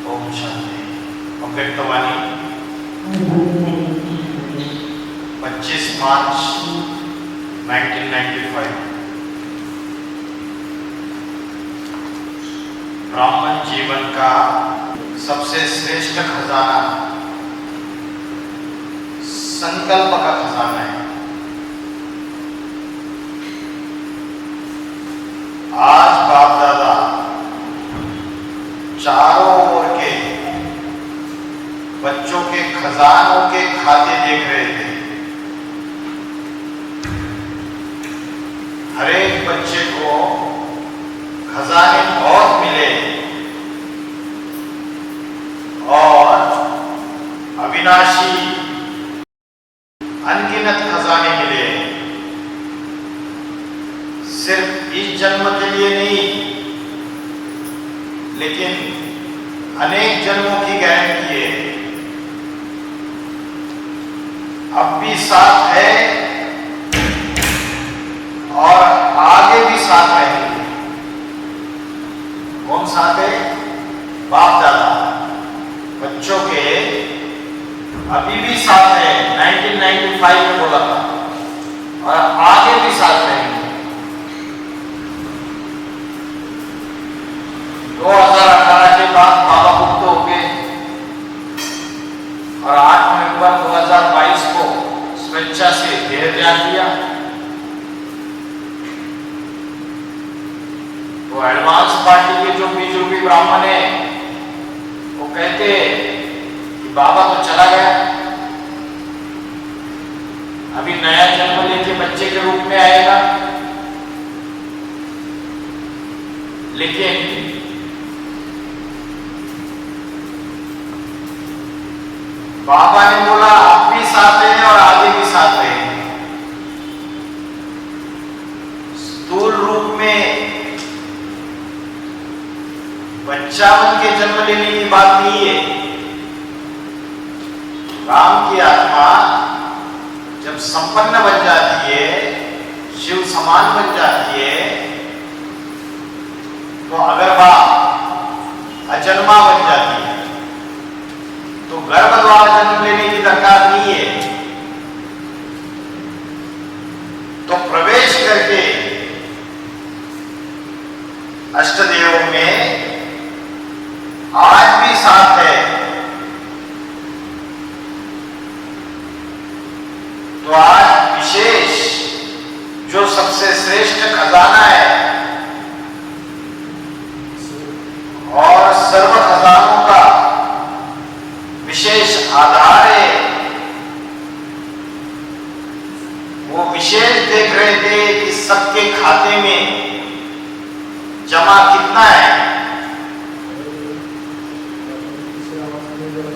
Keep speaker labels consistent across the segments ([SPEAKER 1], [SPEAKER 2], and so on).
[SPEAKER 1] ओम शांति। अव्यक्तवाणी 25 मार्च 1995। ब्राह्मण जीवन का सबसे श्रेष्ठ खजाना संकल्प का खजाना है। आज बाप दादा चारों ओर के बच्चों के खजानों के खाते देख रहे थे। हर एक बच्चे को खजाने बहुत मिले और अविनाशी अनगिनत खजाने मिले। सिर्फ इस जन्म के लिए नहीं, लेकिन अनेक जन्मों की गारंटी है। अब भी साथ है और आगे भी साथ रहेंगे। कौन साथ है? बाप दादा बच्चों के अभी भी साथ है। 1995 में बोला था और आगे भी साथ रहेंगे। 2018 के बाद बाबा मुक्त हो गए और 8 नवंबर 2022 को स्वेच्छा से देह त्याग दिया। तो एडवांस पार्टी के जो बीजेपी ब्राह्मण है वो कहते कि बाबा तो चला गया, अभी नया जन्म लेके बच्चे के रूप में आएगा। लेकिन बाबा ने बोला आप भी साथ हैं और आगे भी साथ रहेंगे। स्थूल रूप में बच्चा बन के जन्म लेने की बात नहीं है। राम की आत्मा जब संपन्न बन जाती है, शिव समान बन जाती है, तो अगर वह अजन्मा बन जाती है तो गर्भ द्वारा जन्म लेने की दरकार नहीं है। तो प्रवेश करके अष्टदेवों में आज भी साथ है। तो आज विशेष जो सबसे श्रेष्ठ खजाना है और सर्व खजानों का विशेष आधार है, वो विशेष देख रहे थे कि सबके खाते में जमा कितना है।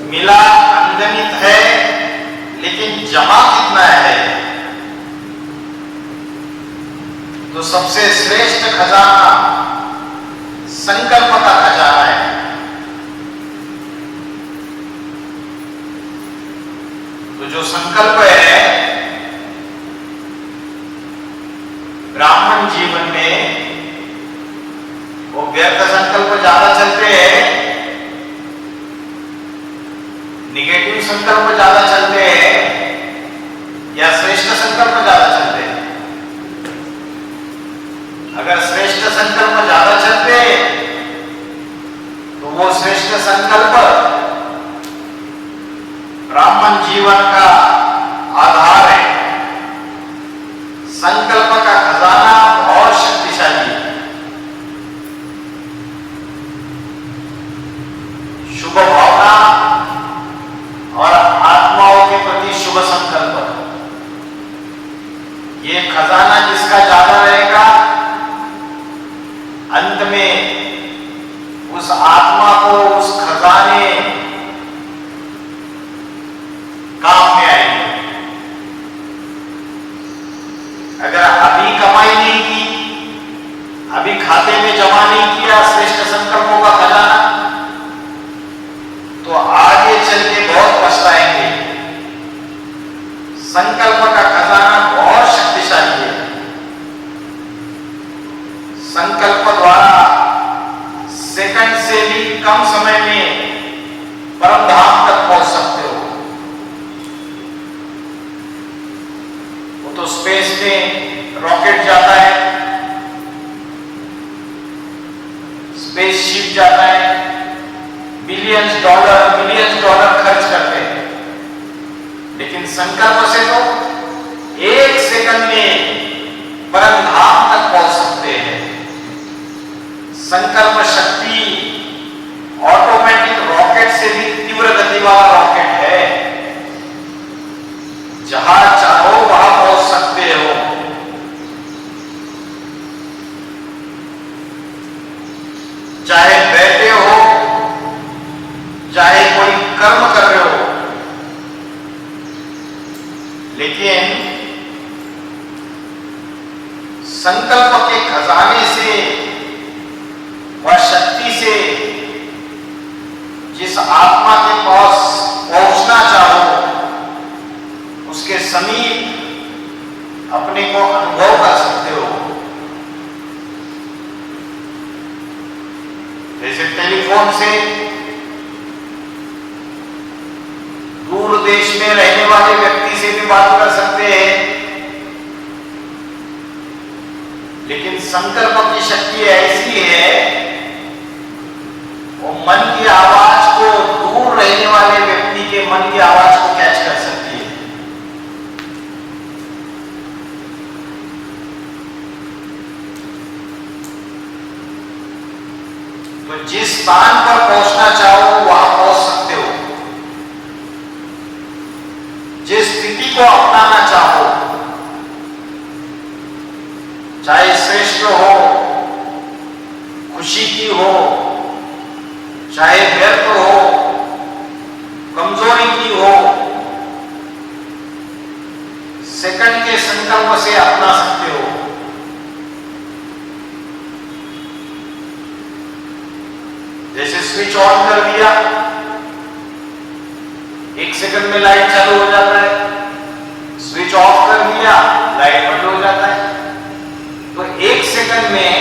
[SPEAKER 1] मिला अनगिनत है, लेकिन जमा कितना है। तो सबसे श्रेष्ठ खजाना संकल्प का खजाना है। तो जो संकल्प है ब्राह्मण जीवन में, वो व्यर्थ संकल्प ज्यादा चलते हैं, निगेटिव संकल्प ज्यादा चलते हैं या श्रेष्ठ संकल्प ज्यादा चलते हैं? अगर श्रेष्ठ संकल्प ज्यादा चलते तो वो श्रेष्ठ संकल्प ब्राह्मण जीवन का आधार है। संकल्प का खजाना बहुत शक्तिशाली है। शुभ भावना और आत्माओं के प्रति शुभ संकल्प, ये खजाना जिसका ज्यादा रहेगा, अंत में उस आत्मा को उस खजाने काम में आएंगे। अगर अभी कमाई नहीं की, अभी खाते में जमा नहीं किया श्रेष्ठ संकल्पों का खजाना, तो आगे चल के बहुत पछताएंगे। संकल्प का खजाना बहुत शक्तिशाली है। संकल्प द्वारा सेकंड से भी कम समय में रॉकेट जाता है, स्पेसशिप जाता है, बिलियंस डॉलर खर्च करते हैं, लेकिन संकल्प से तो 1 सेकंड में परमधाम तक पहुंच सकते हैं। संकल्प शक्ति ऑटोमेटिक रॉकेट से भी तीव्र गति वाला रॉकेट है, जहां चाहो वहां पहुंच सकते हो। चाहे बैठे हो, चाहे कोई कर्म कर रहे हो, लेकिन संकल्प के खजाने से व शक्ति से जिस आत्मा के पास पहुंचना चाहो, उसके समीप अपने को अनुभव कर सकते हो। जैसे टेलीफोन से दूर देश में रहने वाले व्यक्ति से भी बात कर सकते हैं, लेकिन संकल्प की शक्ति ऐसी है, वो मन की आवाज को, दूर रहने वाले व्यक्ति के मन की आवाज को कैच कर सकती है। तो जिस स्थान पर पहुंचना चाहो वहां पहुंच सकते हो, जिस स्थिति को अपनाना चाहो, चाहे श्रेष्ठ हो, खुशी की हो, चाहे व्यर्थ हो, कमजोरी की हो, सेकंड के संकल्प से अपना सकते हो। जैसे स्विच ऑन कर दिया, 1 सेकंड में लाइट चालू हो जाता है, स्विच ऑफ कर दिया, लाइट बंद हो जाता है। तो 1 सेकंड में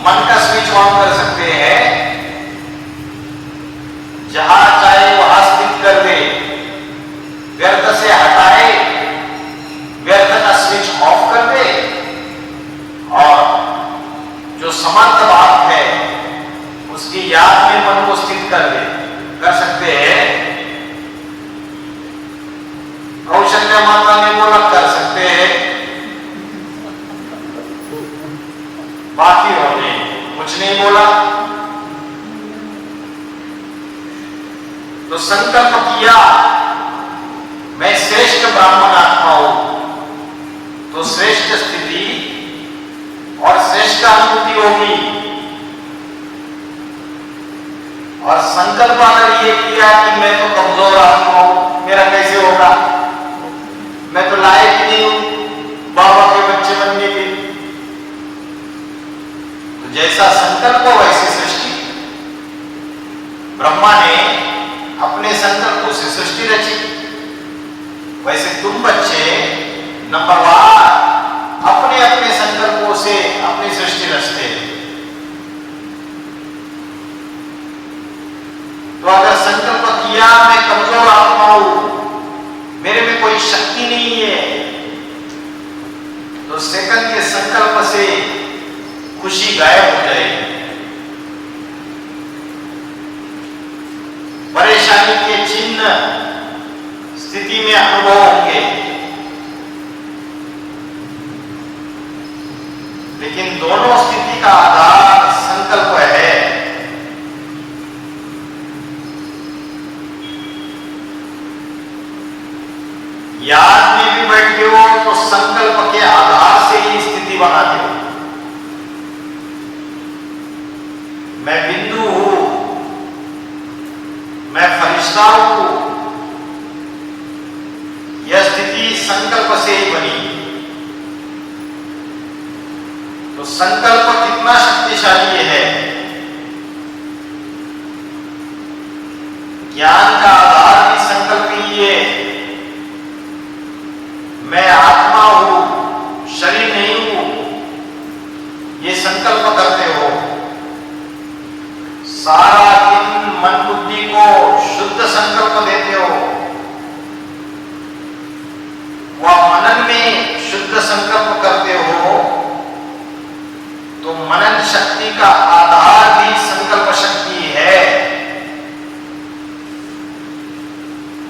[SPEAKER 1] मन का स्विच ऑन कर सकते हैं, जहां चाहे वहां स्थित कर दे, व्यर्थ से हटाए, व्यर्थ का स्विच ऑफ कर दे, और जो समर्थ बात है उसकी याद में मन को स्थित कर सकते हैं। कौशल्या माता ने बोला कर सकते हैं, बाकी होने कुछ नहीं बोला। तो संकल्प किया मैं श्रेष्ठ ब्राह्मण आत्मा हूं, तो श्रेष्ठ स्थिति और श्रेष्ठ अनुभूति होगी। और संकल्प अगर ये किया कि मैं तो कमजोर आत्मा हूं, मेरा कैसे होगा, मैं तो लायक नहीं हूं बाबा के बच्चे बनने के, तो जैसा संकल्प हो वैसी सृष्टि। ब्रह्मा ने अपने संकल्पों से सृष्टि रची, वैसे तुम बच्चे नंबरवार अपने अपने संकल्पों से अपनी सृष्टि रचते हैं। तो अगर संकल्प किया मैं कमजोर आत्मा हूं, मेरे में कोई शक्ति नहीं है, तो सेकंड के संकल्प से खुशी गायब हो जाएगी, परेशानी के चिन्ह स्थिति में अनुभव होंगे। लेकिन दोनों स्थिति का आधार संकल्प है। याद में भी बैठते हो तो संकल्प के आधार से ही स्थिति बनाते हो। मैं बिंदु हूं, मैं फरिश्ता हूं, यह स्थिति संकल्प से ही बनी। तो संकल्प कितना शक्तिशाली है। ज्ञान का आधार भी संकल्प ही है। मैं आत्मा हूं, शरीर नहीं हूं, ये संकल्प करते हो। सारा दिन मन बुद्धि को शुद्ध संकल्प देते हो, वह मनन में शुद्ध संकल्प करते हो, शक्ति का आधार भी संकल्प शक्ति है।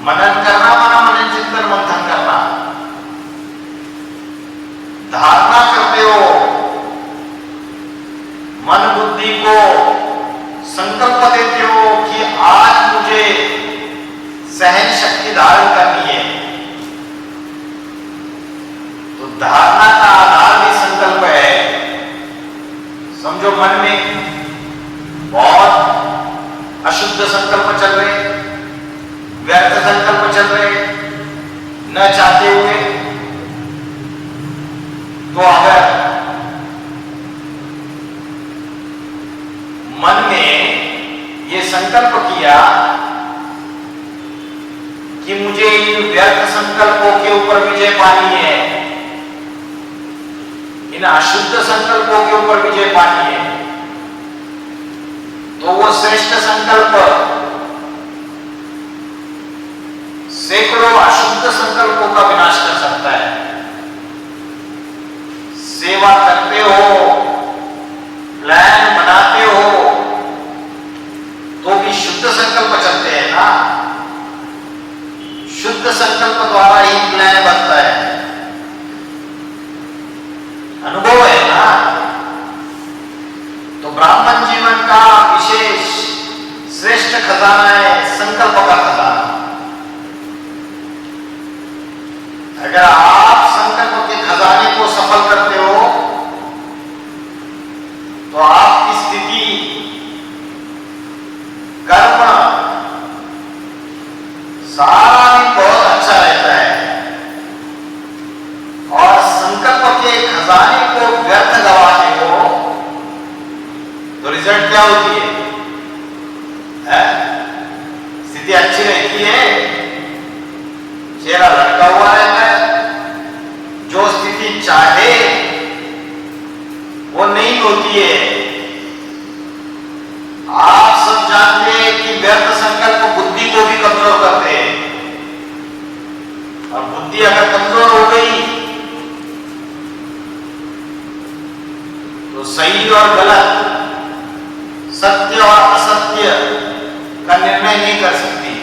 [SPEAKER 1] मनन करना माना मनन चिंतन मंथन करना। धारणा करते हो, मन बुद्धि को संकल्प देते हो कि आज मुझे सहन शक्ति धारण करनी है, तो धारणा का आधार भी संकल्प है। समझो मन में बहुत अशुद्ध संकल्प चल रहे, व्यर्थ संकल्प चल रहे, न चाहते हुए, तो अगर मन में ये संकल्प किया कि मुझे इन व्यर्थ संकल्पों के ऊपर विजय पानी है, इन अशुद्ध संकल्पों के ऊपर विजय पानी है, तो वो श्रेष्ठ संकल्प सैकड़ों अशुद्ध संकल्पों का विनाश कर सकता है। सेवा करते हो, प्लान बनाते हो, तो भी शुद्ध संकल्प चलते हैं ना। शुद्ध संकल्प द्वारा ही प्लान बनता है, अनुभव है ना। तो ब्राह्मण जीवन का विशेष श्रेष्ठ खजाना है संकल्प का खजाना। अगर आप संकल्प के खजाने को सफल करते हो तो आपकी स्थिति, कर्म सारा भी बहुत अच्छा रहता है। और संकल्प के खजाने को व्यर्थ गवाते हो तो रिजल्ट क्या होती है? स्थिति अच्छी रहती है, चेहरा लटका हुआ रहता है, जो स्थिति चाहे वो नहीं होती है। आप सब जानते हैं कि व्यर्थ संकल्प बुद्धि को भी कमजोर करते हैं, और बुद्धि अगर कमजोर हो गई तो सही और गलत, सत्य और असत्य का निर्णय नहीं कर सकती।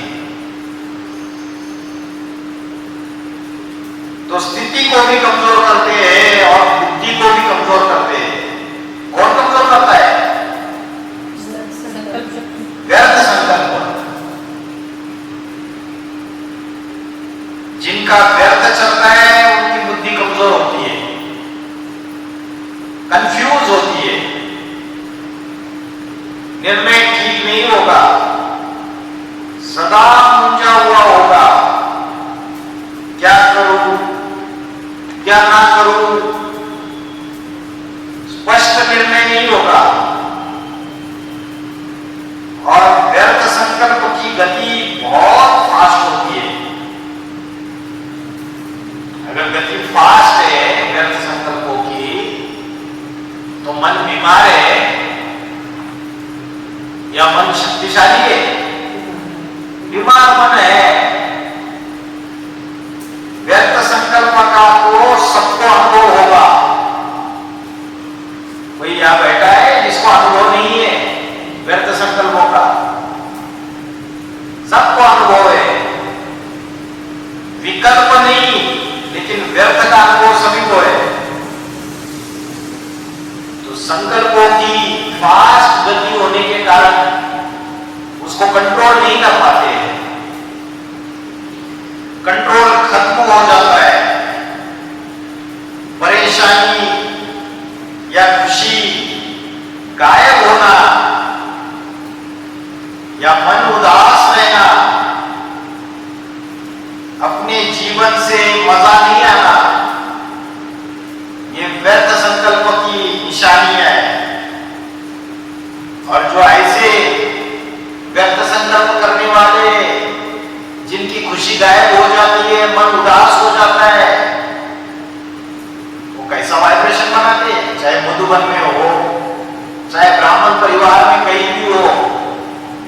[SPEAKER 1] तो स्थिति को भी कमजोर करते हैं और बुद्धि को भी कमजोर करते हैं। कौन कमजोर करता है? व्यर्थ संकल्प। जिनका व्यर्थ चलता है उनकी बुद्धि कमजोर होती है, कंफ्यूज होती है, निर्णय ठीक नहीं होगा, सदा मुंझा हुआ होगा, क्या करूं क्या ना करूं, स्पष्ट निर्णय नहीं होगा। और व्यर्थ संकल्प की गति बहुत फास्ट होती है। अगर गति फास्ट है व्यर्थ संकल्पों की तो मन बीमार है या मन शक्तिशाली है? बीमार मन है। व्यर्थ संकल्प का तो सबको अनुभव होगा। कोई यहां बैठा है जिसको अनुभव नहीं है व्यर्थ संकल्पों का? सबको अनुभव है। विकल्प नहीं, लेकिन व्यर्थ का अनुभव सभी को है। तो संकल्पों की फास्ट गति होने के कारण उसको कंट्रोल नहीं कर पाते हैं। कंट्रोल खत्म हो जाता है। परेशानी या खुशी गायब होना या मन उदास रहना, अपने जीवन से मजा नहीं आना, ये व्यर्थ संकल्प की निशानियां हैं। और जो ऐसे व्यर्थ संकल्प करने वाले जिनकी खुशी गायब हो जाती है, मन उदास हो जाता है, वो कैसा वाइब्रेशन बनाते हैं? चाहे मधुबन में हो, चाहे ब्राह्मण परिवार में कहीं भी हो,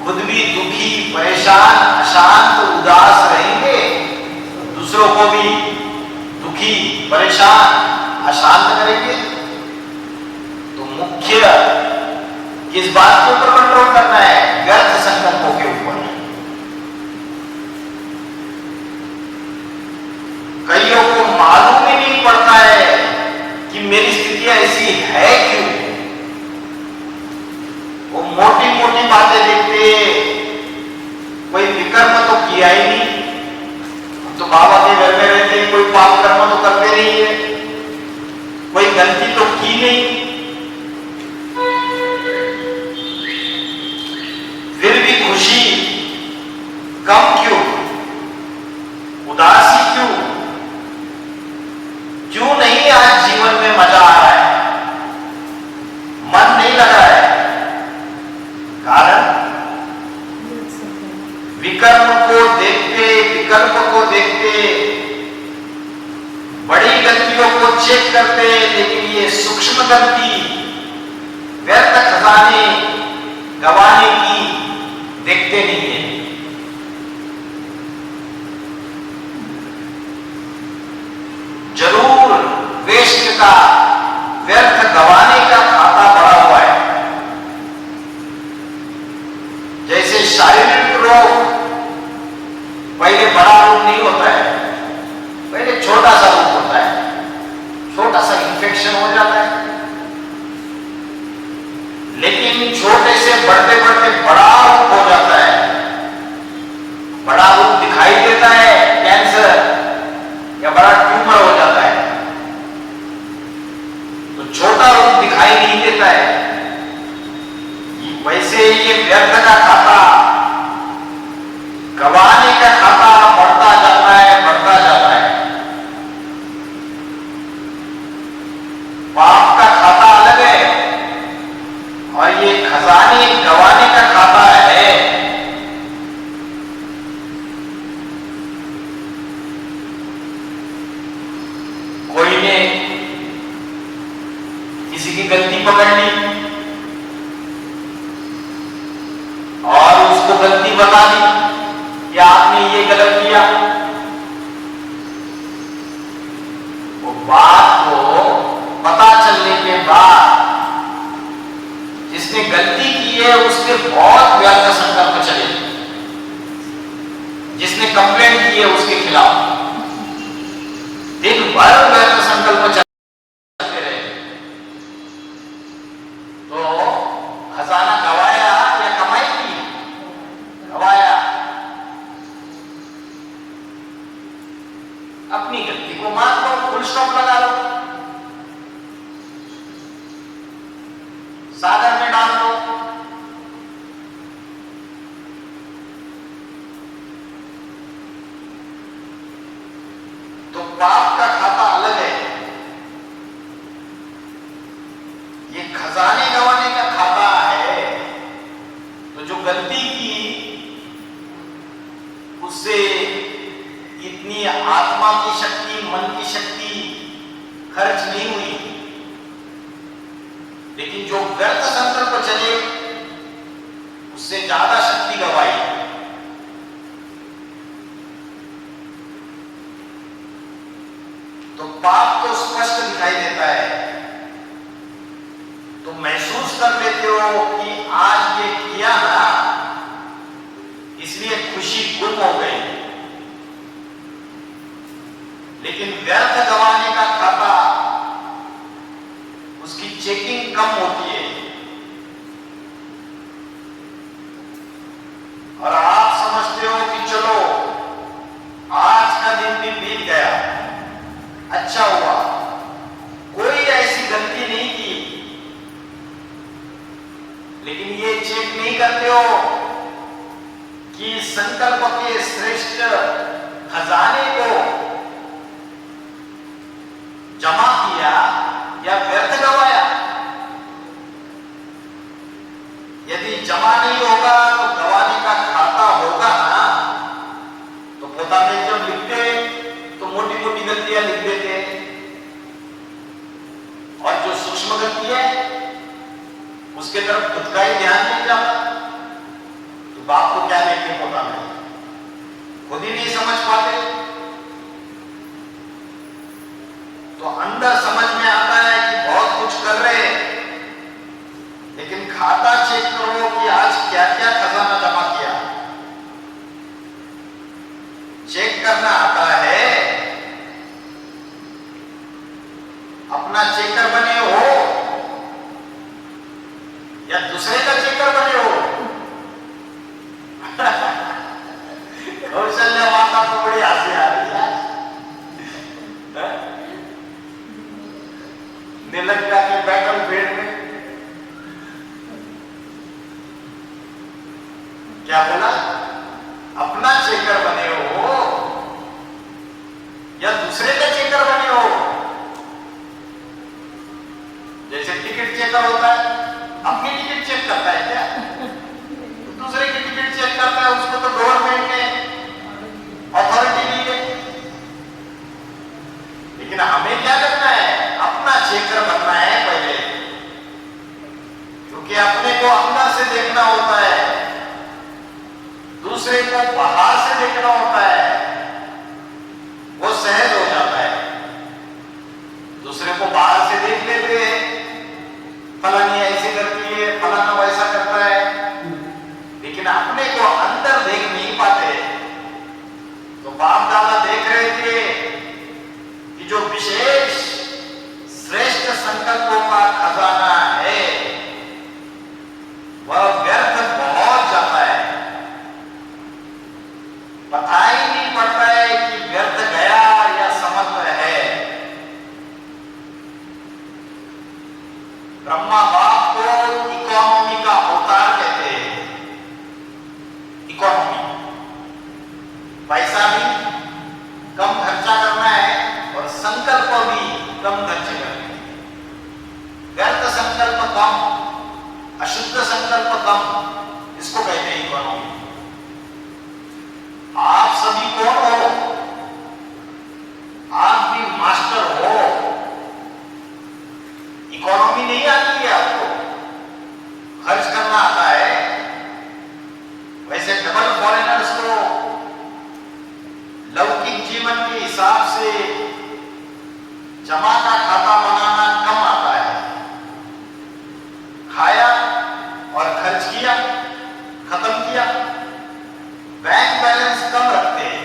[SPEAKER 1] खुद भी दुखी, परेशान, अशांत, उदास रहेंगे, दूसरों को भी दुखी, परेशान, अशांत करेंगे। तो मुख्य किस बात के ऊपर कंट्रोल करना है? व्यर्थ संकल्पों के ऊपर। कईयों को मालूम ही नहीं पड़ता है कि मेरी स्थिति ऐसी है क्यों। वो मोटी मोटी बातें देखते, कोई विकर्म तो किया ही नहीं, तो बाबा के घर में रहते, कोई पाप कर्म तो करते नहीं है, कोई गलती तो की नहीं, फिर भी खुशी कम क्यों, उदासी क्यों, क्यों नहीं आज जीवन में मजा आ रहा है, मन नहीं लग रहा है? कारण विकर्म को देखते, विकल्प को देखते, बड़ी गलतियों को चेक करते, लेकिन ये सूक्ष्म गलती, व्यर्थ खजाने गंवाने की देखते नहीं है। जरूर वेस्ट का, व्यर्थ गंवाने का खाता बढ़ा हुआ है। जैसे शारीरिक रोग पहले बड़ा रोग नहीं होता है, पहले छोटा सा रोग होता है, छोटा सा इंफेक्शन हो जाता है, लेकिन छोटे से बढ़ते बढ़ते बड़ा रोग हो जाता है। बड़ा रोग दिखाई देता है, कैंसर या बड़ा ट्यूमर हो जाता है, तो छोटा रोग दिखाई नहीं देता है। वैसे ये व्यर्थ का खाता, गंवाने का खाता बढ़ता जाता है, बढ़ता जाता है। पाप का खाता अलग है और ये खजाने गंवाने का खाता है। कोई ने किसी की गलती पकड़ ली और उसको गलती बता दी कि आपने ये गलत किया। वो बात को पता चलने के बाद जिसने गलती की है उसके बहुत व्यर्थ संकल्प चले, जिसने कंप्लेंट की है उसके खिलाफ दिन भर व्यर्थ संकल्प चलते रहे, तो खजाना गंवाया या कमाई की? गंवाया। अपनी गलती को मान लो, फुल स्टॉप लगा लो, सागर में डाल दो। तो पाप का खाता अलग है, ये खजाने गंवाने का खाता है। तो जो गलती की उससे इतनी आत्मा की शक्ति, मन की शक्ति खर्च नहीं हुई, लेकिन जो व्यर्थ संकल्प चले उससे ज्यादा शक्ति गंवाई। तो पाप तो स्पष्ट दिखाई देता है, तो महसूस कर लेते हो कि आज ये किया ना, इसलिए खुशी गुम हो गई। लेकिन व्यर्थ गंवाने का खाता, उसकी चेकिंग कम होती है और आप समझते हो कि चलो आज का दिन भी बीत गया, अच्छा हुआ, कोई ऐसी गलती नहीं की। लेकिन ये चेक नहीं करते हो कि संकल्प के श्रेष्ठ खजाने को जमा किया या व्यर्थ गंवाया। यदि जमा नहीं होगा तो गंवाने का खाता होगा ना, तो पोता में जब लिखते तो मोटी मोटी गलतियां लिख देते, और जो सूक्ष्म गलती है उसके तरफ खुद का ही ध्यान नहीं जाता। तो बाप को क्या लिखने पोता में, खुद ही नहीं समझ पाते। तो अंदर समझ में आता है कि बहुत कुछ कर रहे हैं, लेकिन खाता करना आता है, अपना चेकर बने हो या दूसरे का चेकर बने हो? कौशल्या माता को बड़ी हंसी आ रही है। निलक जाके बैठल पेड़ में क्या बोला? अपना चेकर बने हो या दूसरे का चेकर बने हो? जैसे टिकट चेकर होता है, अपनी टिकट चेक करता है क्या? दूसरे की टिकट चेक करता है, उसको तो गवर्नमेंट ने अथॉरिटी दी है। लेकिन हमें क्या करना है? अपना चेकर बनना है पहले, क्योंकि अपने को अंदर से देखना होता है, दूसरे को बाहर से देखना होता है, वो सहज हो जाता है। दूसरे को बाहर से देख लेते हैं, फलानी ऐसे करती है, फलाना वैसा करता है, लेकिन अपने को अंदर देख नहीं पाते। तो बाप दादा देख रहे थे कि जो विशेष श्रेष्ठ संकल्पों का खजाना है वह व्यर्थ बहुत जाता है, पता ही नहीं पड़ता है कि व्यर्थ गया या समर्थ है। ब्रह्मा बाप को इकोनॉमी का अवतार कहते हैं। इकोनॉमी, पैसा भी कम खर्चा करना है और संकल्प भी कम खर्च करना है। व्यर्थ संकल्प कम, अशुद्ध संकल्प कम, इसको कहते हैं इकोनॉमी। आप सभी कौन हो? आप भी मास्टर हो। इकोनॉमी नहीं आती है आपको, खर्च करना आता है। वैसे डबल फॉरेनर्स को लौकिक जीवन के हिसाब से जमा का खाता बनाना कम आता है। खाया और खर्च किया, खत्म किया, बैंक बैलेंस कम रखते हैं।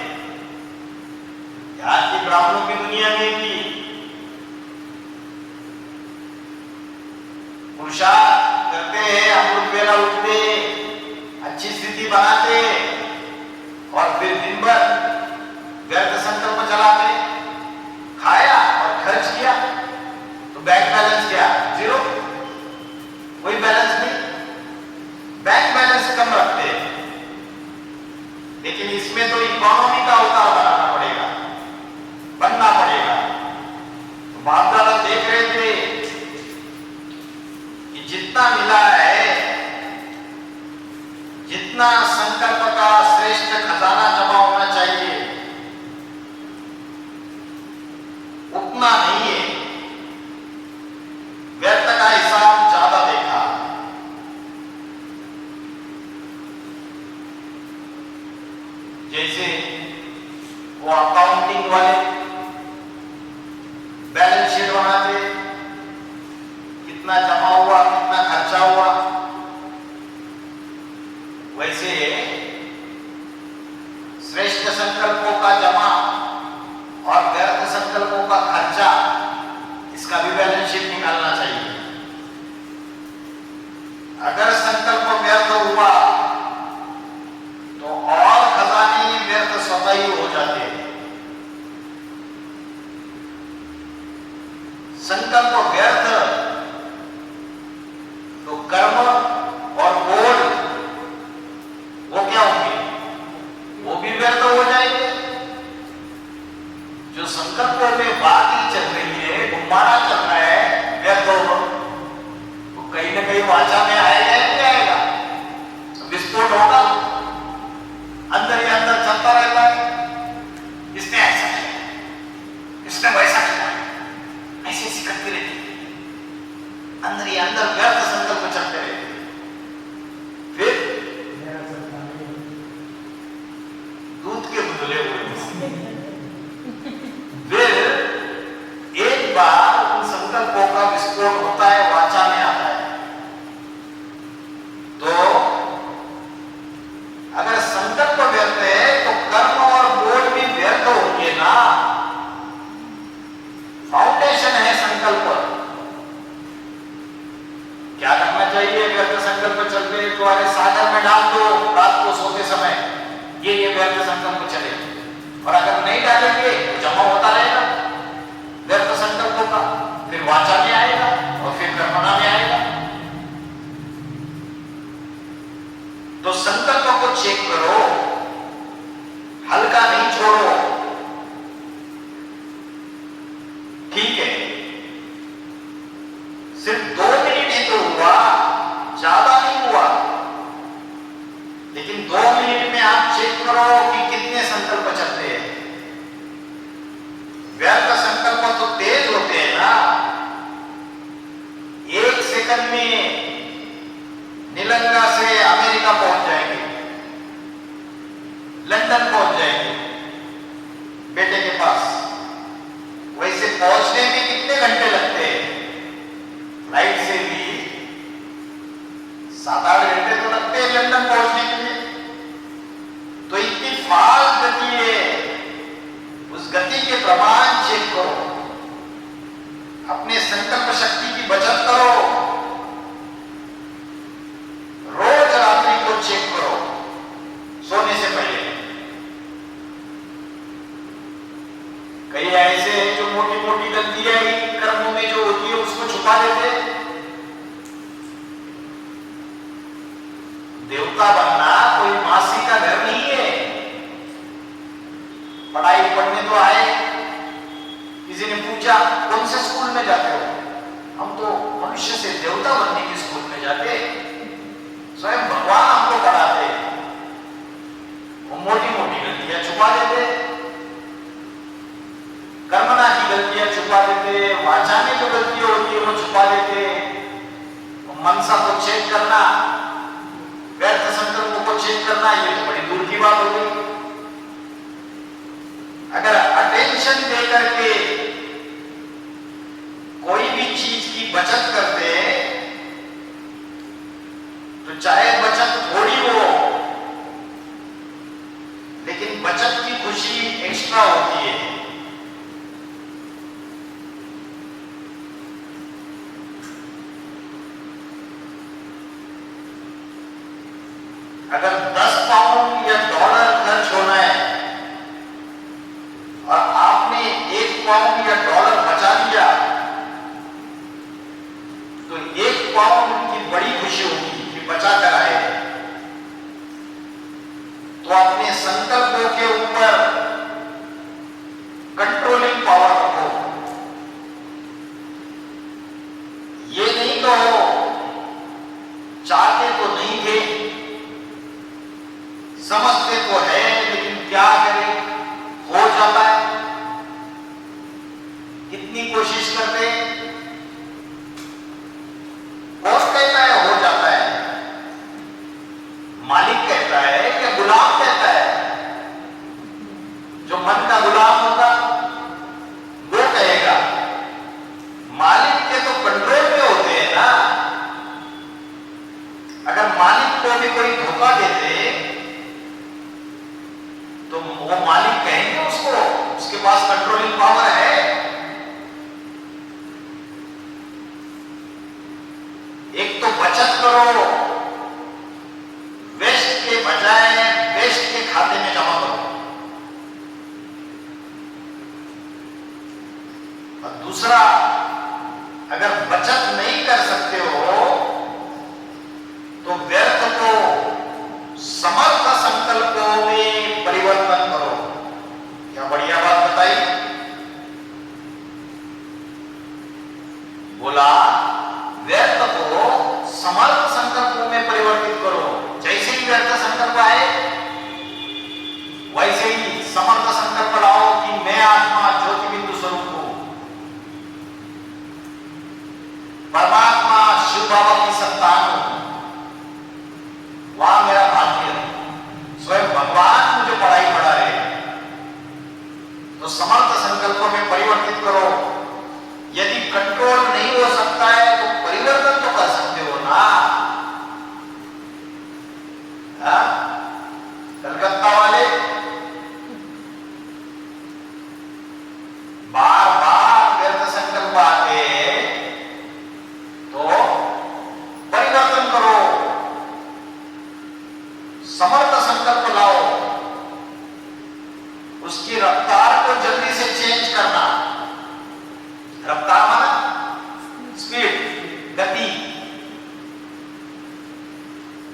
[SPEAKER 1] यहाँ की ब्राह्मणों की दुनिया में भी पुरुषार्थ करते हैं, अमृत वेला उठते, अच्छी स्थिति बनाते और फिर दिन भर व्यर्थ संकल्प चलाते। खाया और खर्च किया तो बैंक बैलेंस क्या? जीरो, कोई बैलेंस नहीं। बैंक बैलेंस कम रखते हैं, लेकिन इसमें तो इकोनॉमी का अवतार बनाना पड़ेगा, बनना पड़ेगा। तो बाप दादा देख रहे थे कि जितना मिला है, जितना संकल्प का श्रेष्ठ खजाना जमा होना चाहिए उतना नहीं है। व्यर्थ का हिसाब ज्यादा देखा। जैसे वो अकाउंटिंग वाले बैलेंस शीट बनाते, कितना जमा हुआ, कितना खर्चा हुआ, वैसे श्रेष्ठ संकल्पों का जमा और व्यर्थ संकल्पों का खर्चा, इसका भी बैलेंस शीट निकालना चाहिए। अगर संकल्प व्यर्थ हुआ तो और खजाने व्यर्थ स्वतः ही हो जाते हैं। संकल्प व्यर्थ तो कर्म और बोल वो क्या होंगे? वो भी व्यर्थ हो जाएंगे। जो संकल्पों में बात ही चल रही है, गुब्बारा चल रहा है, व्यर्थ होगा, तो कहीं ना कहीं वाचा में आएगा। संकल्प चलते हैं तो अरे सागर में डाल दो रात को सोते समय, ये व्यर्थ संकल्प चले। और अगर नहीं डालेंगे तो जमा होता रहेगा व्यर्थ संकल्पों का, फिर वाचा में आएगा और फिर कर्मणा में आएगा। तो संकल्पों को चेक करो, हल्का नहीं छोड़ो। ठीक है, सिर्फ 2 मिनट ही तो हुआ, ज्यादा नहीं हुआ, लेकिन 2 मिनट में आप चेक करो कि कितने संकल्प चलते हैं। व्यर्थ संकल्प तो तेज होते हैं ना, 1 सेकंड में निलंगा से अमेरिका पहुंच जाएंगे, लंदन पहुंच जाएंगे बेटे के पास। वैसे पहुंचने में कितने घंटे लगते हैं? फ्लाइट से भी 7-8 घंटे तो लगते हैं लंदन पहुंचने के लिए। तो इतनी फास्ट गति है, उस गति के प्रमाण चेक करो, अपने संकल्प शक्ति की बचत करो, रोज रात्रि को चेक करो सोने से पहले। कई ऐसे हैं जो मोटी मोटी गलतियां ही कर्मों में जो होती है उसको छुपा देते। देवता बनना कोई मासी का घर नहीं है। पढ़ाई पढ़ने तो आए, किसी ने पूछा कौन से स्कूल में जाते हो? हम तो मनुष्य से देवता बनने के स्कूल में जाते, स्वयं भगवान हमको पढ़ाते। वो मोटी मोटी गलतियां छुपा देते, कर्मणा की गलतियां छुपा देते, वाचा में जो गलतियां होती है वो छुपा देते। मनसा को चेक करना, व्यर्थ संकल्पों को चेक करना, ये तो बड़ी दूर की बात हो गई। अगर अटेंशन दे करके कोई भी चीज की बचत करते तो चाहे बचत थोड़ी हो, लेकिन बचत की खुशी एक्स्ट्रा होती है। अगर 10 पाउंड या डॉलर खर्च होना है और आपने 1 पाउंड या डॉलर बचा लिया तो 1 पाउंड की बड़ी खुशी होगी कि बचा कर आए। तो अपने संकल्पों के ऊपर कंट्रोलिंग पावर रखो। ये नहीं कहो चाहते तो नहीं थे, समझते तो है, लेकिन क्या करें, हो जाता है। कितनी कोशिश करते, कौन कहता है हो जाता है? मालिक कहता है या गुलाम कहता है? जो मन का गुलाम होगा वो कहेगा। मालिक के तो कंट्रोल में होते हैं ना। अगर मालिक को भी कोई धोखा देते तो वो मालिक कहेंगे उसको, उसके पास कंट्रोलिंग पावर है। एक तो बचत करो, वेस्ट के बजाय वेस्ट के खाते में जमा करो। और दूसरा, अगर बचत नहीं कर सकते हो तो व्यर्थ को समर्थ संकल्पों में परिवर्तन करो। क्या बढ़िया बात बताई।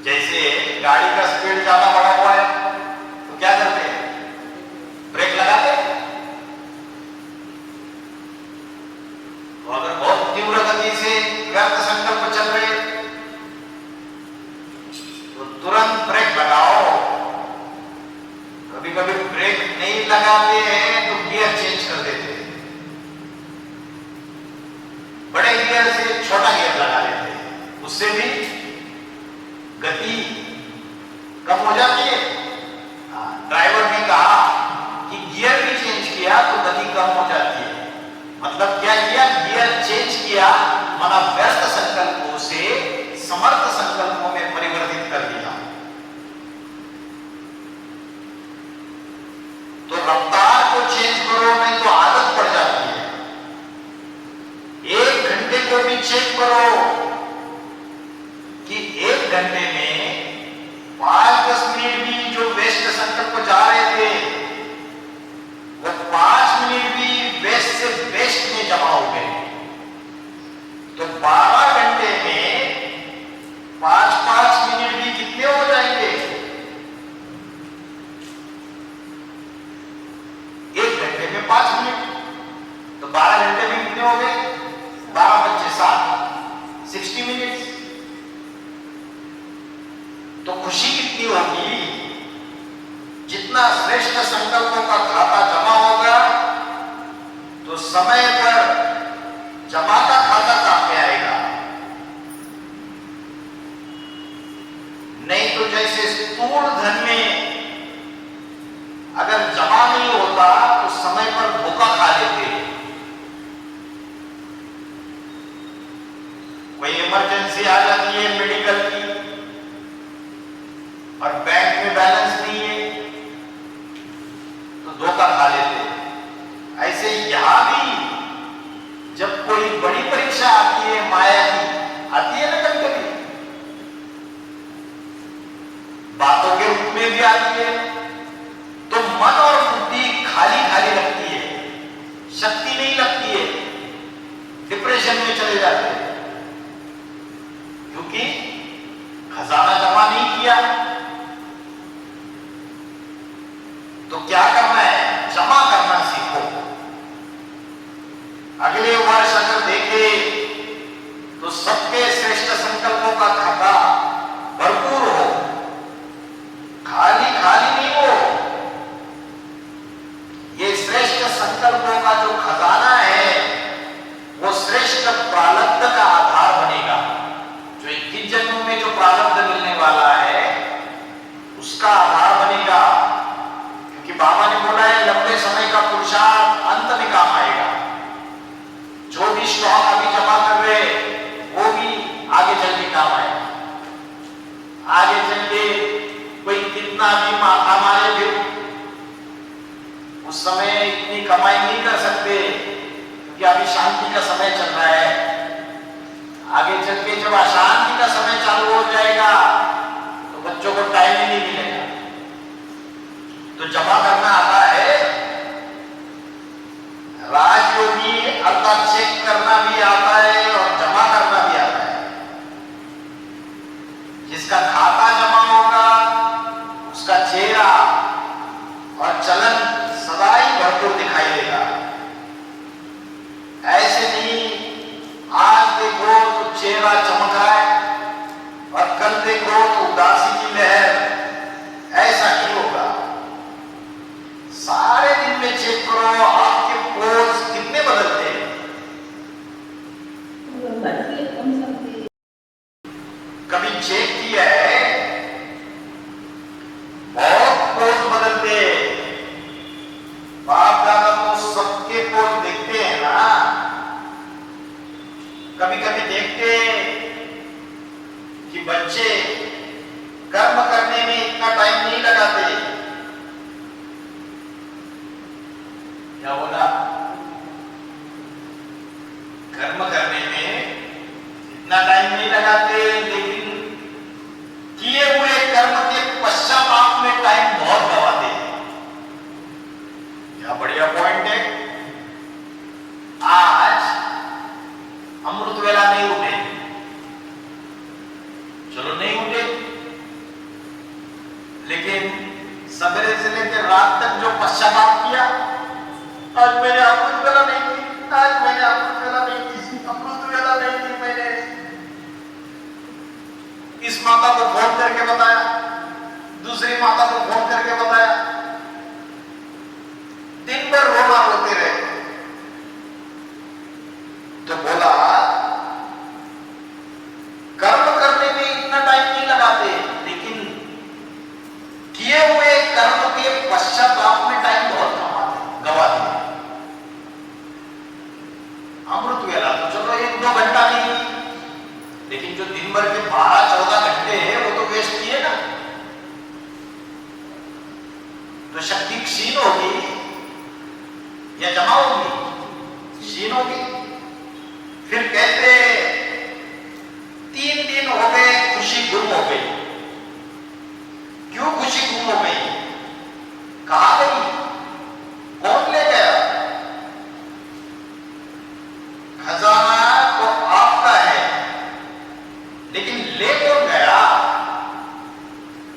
[SPEAKER 1] जैसे गाड़ी का स्पीड ज्यादा बढ़ा हुआ है तो क्या करते हैं, ब्रेक लगाते हैं। तो अगर बहुत तीव्र गति से व्यर्थ संकल्प चल रहे तो तुरंत ब्रेक लगाओ। कभी कभी ब्रेक नहीं लगाते हैं तो गियर चेंज कर देते हैं, बड़े गियर से छोटा गियर लगा लेते हैं, उससे भी गति कम हो जाती है। ड्राइवर ने कहा कि गियर भी चेंज किया तो गति कम हो जाती है। मतलब क्या किया, गियर चेंज किया, माना व्यर्थ संकल्पों से समर्थ संकल्पों में परिवर्तित कर दिया। तो रफ्तार को चेंज करो, नहीं तो आदत पड़ जाती है। 1 घंटे को भी चेक करो कि 1 घंटे में 5-10 मिनट भी जो वेस्ट संकल्प जा रहे थे वो 5 मिनट भी वेस्ट से वेस्ट में जमा हो गए। तो 12 घंटे में 5-5 मिनट भी कितने हो जाएंगे, 1 घंटे में 5 मिनट, तो 12 घंटे में कितने हो गए, 12-5-7 60 मिनट। तो खुशी कितनी होगी, जितना श्रेष्ठ संकल्पों का खाता जमा होगा तो समय पर जमा का खाता काम में आएगा। नहीं तो जैसे स्थूल धन में अगर जमा नहीं होता तो समय पर धोखा खा लेते। कोई इमरजेंसी आ जाती है मेडिकल की और बैंक में बैलेंस नहीं है तो धोखा खा लेते। ऐसे यहां भी जब कोई बड़ी परीक्षा आती है, माया की आती है ना, कभी कभी बातों के रूप में भी आती है, तो मन और बुद्धि खाली खाली लगती है, शक्ति नहीं लगती है, डिप्रेशन में चले जाते हैं क्योंकि खजाना जमा नहीं किया। तो क्या करना है, जमा करना सीखो। अगले वर्ष अगर देखें तो सबके श्रेष्ठ संकल्पों का खाता भरपूर हो, खाली खाली नहीं हो। ये श्रेष्ठ संकल्पों का जो खजाना है वो श्रेष्ठ प्रारब्ध का आधार बनेगा। जो 21 जन्मों में जो प्रारब्ध मिलने वाला है उसका आधार बनेगा। कि बाबा ने बोला है लंबे समय का पुरुषार्थ अंत में काम आएगा। जो भी स्टॉक अभी जमा कर रहे वो भी आगे चल के काम आएगा। आगे चल के कोई कितना भी माथा मारे भी उस समय इतनी कमाई नहीं कर सकते क्योंकि अभी शांति का समय चल रहा है। आगे चल के जब अशांति का समय चालू हो जाएगा तो बच्चों को टाइम ही नहीं मिलेगा। तो जमा करना आता है, राजयोगी अर्थात चेक करना भी आता है और जमा करना भी आता है। जिसका खाता जमा होगा उसका चेहरा और चलन सदा ही भरपूर दिखाई देगा। ऐसे नहीं आज देखो तो चेहरा चमक रहा है और कल देखो तो उदासी की लहर, ऐसा नहीं होगा। सारे दिन में चेक करो आपके पोज कितने बदलते हैं। कभी चेक किया है, बहुत पोज बदलते। बाप दादा तो सबके पोज देखते हैं ना। कभी कभी देखते कि बच्चे कर्म करने में इतना टाइम नहीं लगाते। क्या बोला, कर्म करने में इतना टाइम नहीं लगाते, लेकिन किए हुए कर्म के पश्चाताप में टाइम बहुत गवाते हैं। क्या बढ़िया पॉइंट है। आज अमृत वेला नहीं उठे, चलो नहीं उठे, लेकिन सवेरे से लेकर रात तक जो पश्चाताप किया, आज मैंने अमृत वेला नहीं की, आज मैंने अमृत वेला नहीं की, अमृत वेला नहीं की मैंने। इस माता को फोन करके बताया, दूसरी माता को फोन करके बताया, दिन भर रोते रहे। तो बोला कर्म करने में इतना टाइम नहीं लगाते, लेकिन किए हुए कर्म के पश्चाताप में टाइम बहुत गवा दिया। अमृत वेला तो चलो 1-2 घंटा नहीं, लेकिन जो दिन भर के 12-14 घंटे हैं वो तो वेस्ट किए ना। तो शक्ति क्षीण होगी या जमा होगी? क्षीण होगी। फिर कहते 3 दिन हो गए, खुशी गुम हो गई। क्यों खुशी गुम हो गई? कहां गई? कौन ले गया? खजाना तो आपका है, लेकिन ले कौन गया?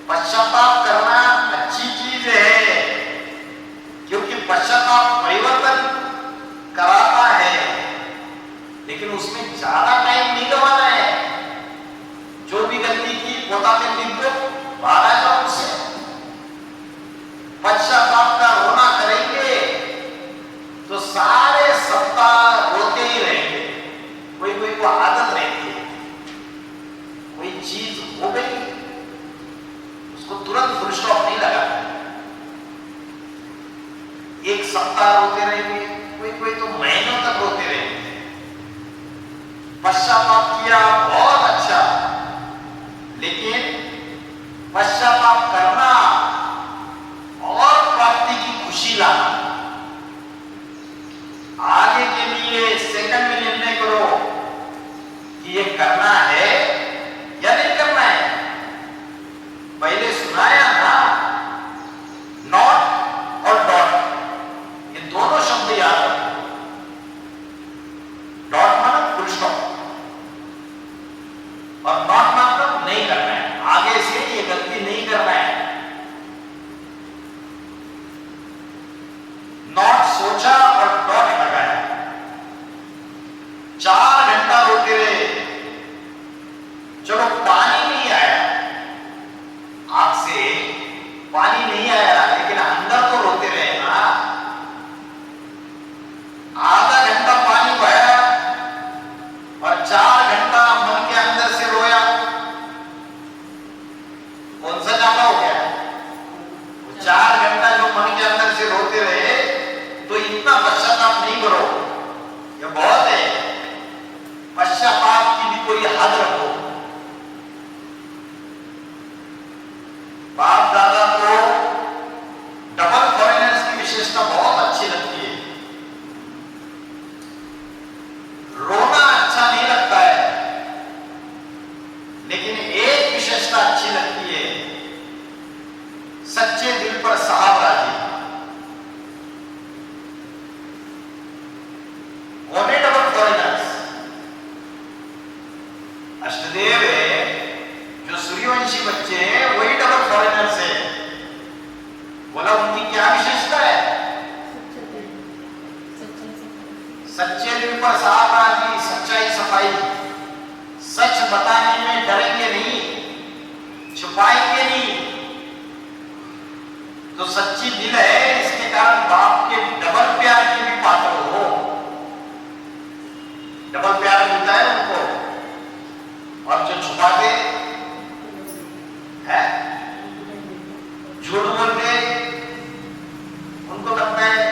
[SPEAKER 1] पश्चाताप करना अच्छी चीज है, क्योंकि पश्चाताप परिवर्तन कराता है, लेकिन उसमें ज्यादा टाइम नहीं गवाना है। जो भी गलती की पोताते लिख दो, बाहर आ जाओ उससे। पश्चाताप का रोना करेंगे तो सारे सप्ताह रोते ही रहेंगे। कोई कोई को आदत रहती है, कोई चीज हो गई उसको तुरंत फुल स्टॉप नहीं लगाना, 1 सप्ताह रोते रहेंगे, कोई कोई तो महीनों तक रोते रहेंगे। पश्चाताप किया बहुत अच्छा, लेकिन पश्चाताप करना और प्राप्ति की खुशी लाना। आगे के लिए सेकंड में निर्णय करो कि ये करना है या नहीं करना है। पहले सुनाया ना, नॉट और डॉट, ये दोनों शब्द याद रखो। डॉट मतलब फुल स्टॉप और नॉट मतलब नहीं करना है, आगे से ये गलती नहीं करना है। नॉट सोचा और डॉट लगाया। 4 घंटा रोते रहे, चलो पानी नहीं आया, आंख से पानी नहीं आया, लेकिन अंदर तो रोते रहे ना। आधा घंटा पानी बहाया और 4 घंटा मन के अंदर से रोया, कौन सा ज्यादा हो गया? 4 घंटा जो मन के अंदर से रोते रहे, तो इतना पश्चाताप नहीं करो, ये बहुत है। पश्चाताप की भी कोई हद रखो। बाप दादा को डबल फॉरेनर्स की विशेषता बहुत अच्छी लगती है। रोना अच्छा नहीं लगता है, लेकिन एक विशेषता अच्छी लगती है, सच्चे दिल पर साहब राजी। कौन है डबल फॉरेनर्स? अष्टदेव है, जो सूर्यवंशी बच्चे हैं वही डबल फॉरेनर्स है। बोला उनकी क्या विशेषता है? सच्चे दिल पर साफ राजी, सच्चाई सफाई। सच बताने में डरेंगे नहीं, छुपाएंगे नहीं। तो सच्ची दिल है, इसके कारण बाप के डबल प्यार के भी पात्र हो। डबल प्यार मिलता है उनको। और जो छुपाते हैं, झूठ बोलते, उनको लगता है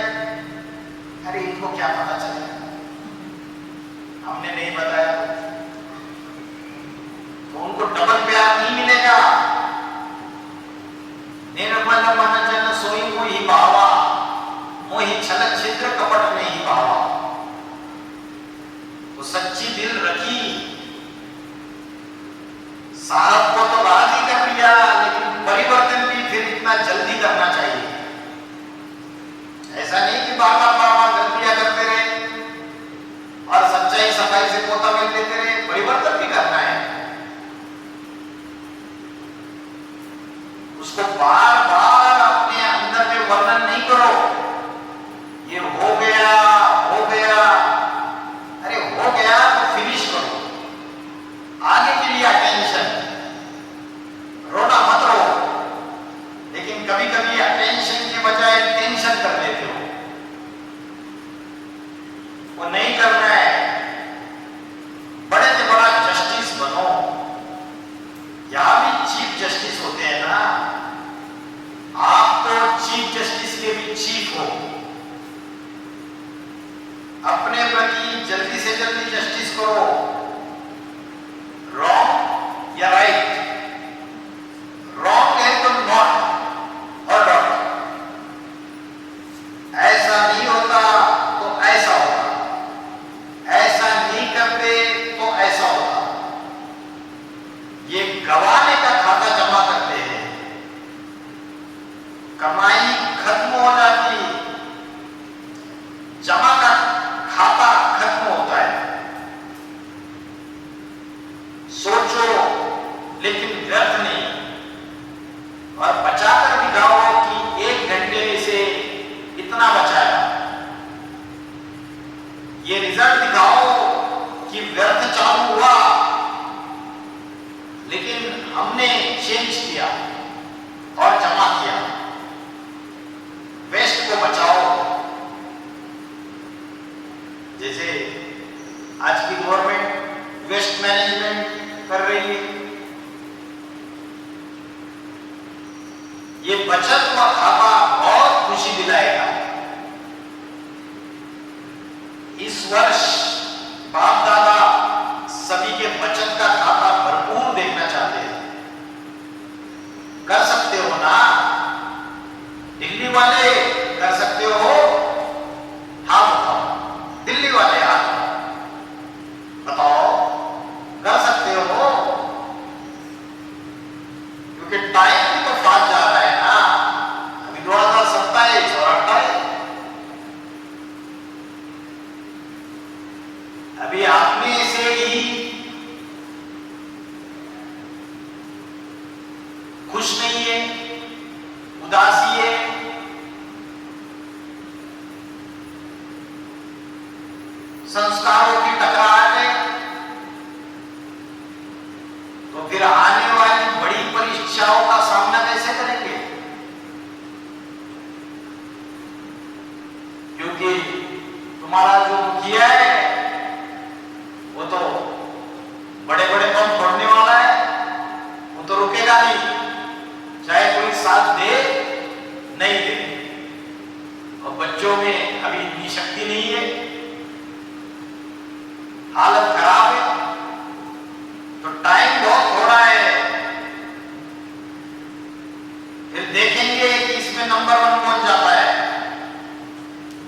[SPEAKER 1] अरे इनको क्या पता चला, हमने नहीं बताया, तो उनको डबल प्यार नहीं मिलेगा। निर्मल मन जन सोई मोहि भावा, मोहि छल छिद्र कपट में ही भावा। तो सच्ची दिल रखी, साहब को तो राजी कर लिया, लेकिन उसको बार बार अपने अंदर में वर्णन नहीं करो, ये हो गया हो गया। अरे हो गया तो फिनिश करो, आगे के लिए अटेंशन। रोना मत रो, लेकिन कभी कभी अटेंशन के बजाय टेंशन कर लेते हो, वो नहीं करना है। बड़े से बड़ा जस्टिस बनो। यहां भी चीफ जस्टिस होते हैं ना, आप तो चीफ जस्टिस के भी चीफ हो। अपने प्रति जल्दी से जल्दी जस्टिस करो, रॉन्ग या राइट। रॉन्ग है तो नॉट और डॉट, ऐसा नहीं होता तो ऐसा होता, ऐसा नहीं करते तो ऐसा होता। ये गवाने का खाता जमा करते हैं, कमाई खत्म हो जाती, जमा का खाता खत्म होता है। सोचो लेकिन व्यर्थ नहीं, और बचाकर दिखाओ कि 1 घंटे में से इतना बचाया। ये रिजल्ट दिखाओ कि व्यर्थ चालू हुआ, लेकिन हमने चेंज किया और जमा किया। वेस्ट को बचाओ। जैसे आज की गवर्नमेंट वेस्ट मैनेजमेंट कर रही है, ये बचत हुआ खाता बहुत खुशी दिलाएगा। इस वर्ष बाप दादा सभी के बचत का खाता भरपूर देखना चाहते हैं। कर सकते हो ना? दिल्ली वाले कर सकते हो? हाथ उठाओ। दिल्ली वाले हाथ बताओ, कर सकते हो? क्योंकि टाइम भी तो फास्ट जा रहा है ना, अभी 2027 और 28। अभी आप में से ही खुश नहीं है, उदासी है, संस्कारों की टकराहट है, तो फिर आने वाली बड़ी परीक्षाओं का सामना कैसे करेंगे? क्योंकि तुम्हारा जो मुखिया है वो तो बड़े बड़े बम फोड़ने वाला है, वो तो रुकेगा नहीं, चाहे कोई साथ दे नहीं दे। और बच्चों में अभी इतनी शक्ति नहीं है, हालत खराब है, तो टाइम बहुत थोड़ा है। फिर देखेंगे कि इसमें नंबर 1 कौन जाता है।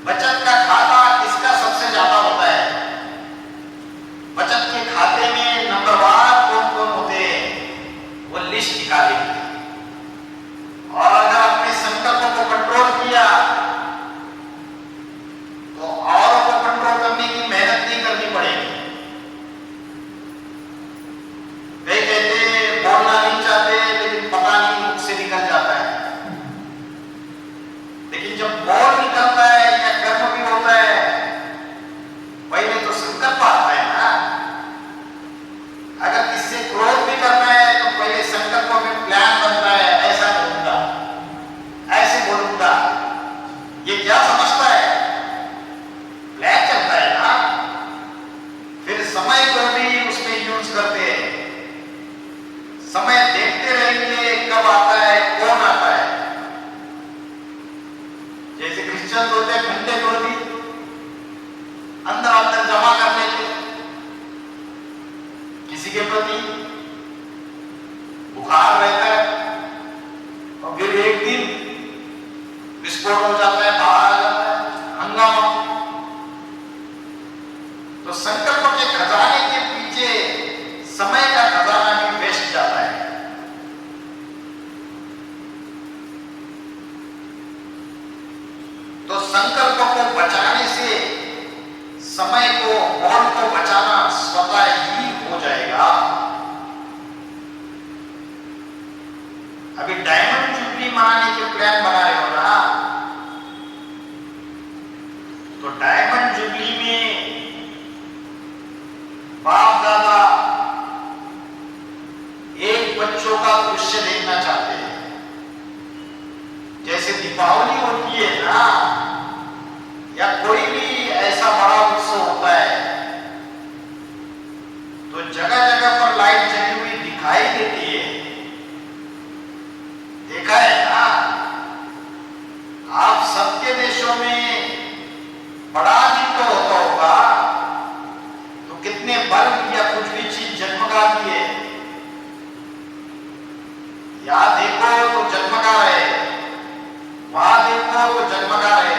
[SPEAKER 1] बचत का खाता किसका सबसे ज्यादा होता है? बचत के खाते में नंबरवार कौन कौन होते हैं, वो लिस्ट निकालेंगे। और अगर अपने संकल्पों को कंट्रोल किया तो औरों को कंट्रोल करने की मेहनत नहीं करनी पड़ेगी। वे कहते बोलना नहीं चाहते, लेकिन पता नहीं मुख से निकल जाता है। लेकिन जब बोल निकलता है या कर्म भी होता है, पहले तो संकल्प आता है ना। अगर किससे क्रोध भी करना है तो पहले संकल्पों में प्लान बनता है, ऐसा करूंगा, ऐसे बोलूंगा। ये क्या समझता है? प्लान चलता है ना। फिर समय को भी उसमें यूज करते हैं। समय देखते रहेंगे कब आता है, कौन आता है। जैसे क्रिश्चियन होते हैं घंटे को भी अंदर अंदर जमा कर लेते, किसी के प्रति बुखार रहता है और फिर एक दिन विस्फोट हो जाता है, बाहर आ जाता है, हंगामा। तो संकल्प के खजाने के पीछे समय का खजाना भी वेस्ट जाता है। तो संकल्प को बचाने से समय को, बॉल को बचाना स्वतः ही हो जाएगा। अभी डायमंड जुबली मनाने के प्लान बना रहे हो ना, तो डायमंड जुबली में बाप दादा एक बच्चों का दृश्य देखना चाहते हैं। जैसे दीपावली होती है ना, या कोई भी ऐसा बड़ा उत्सव होता है, तो जगह जगह पर लाइट जली हुई दिखाई देती है। देखा है ना, आप सबके देशों में बड़ा दिन तो होता होगा, तो कितने बल्ब या कुछ भी चीज जगमगाती है। यहां देखो तो जगमगा रहे, वहां देखो तो जगमगा रहे।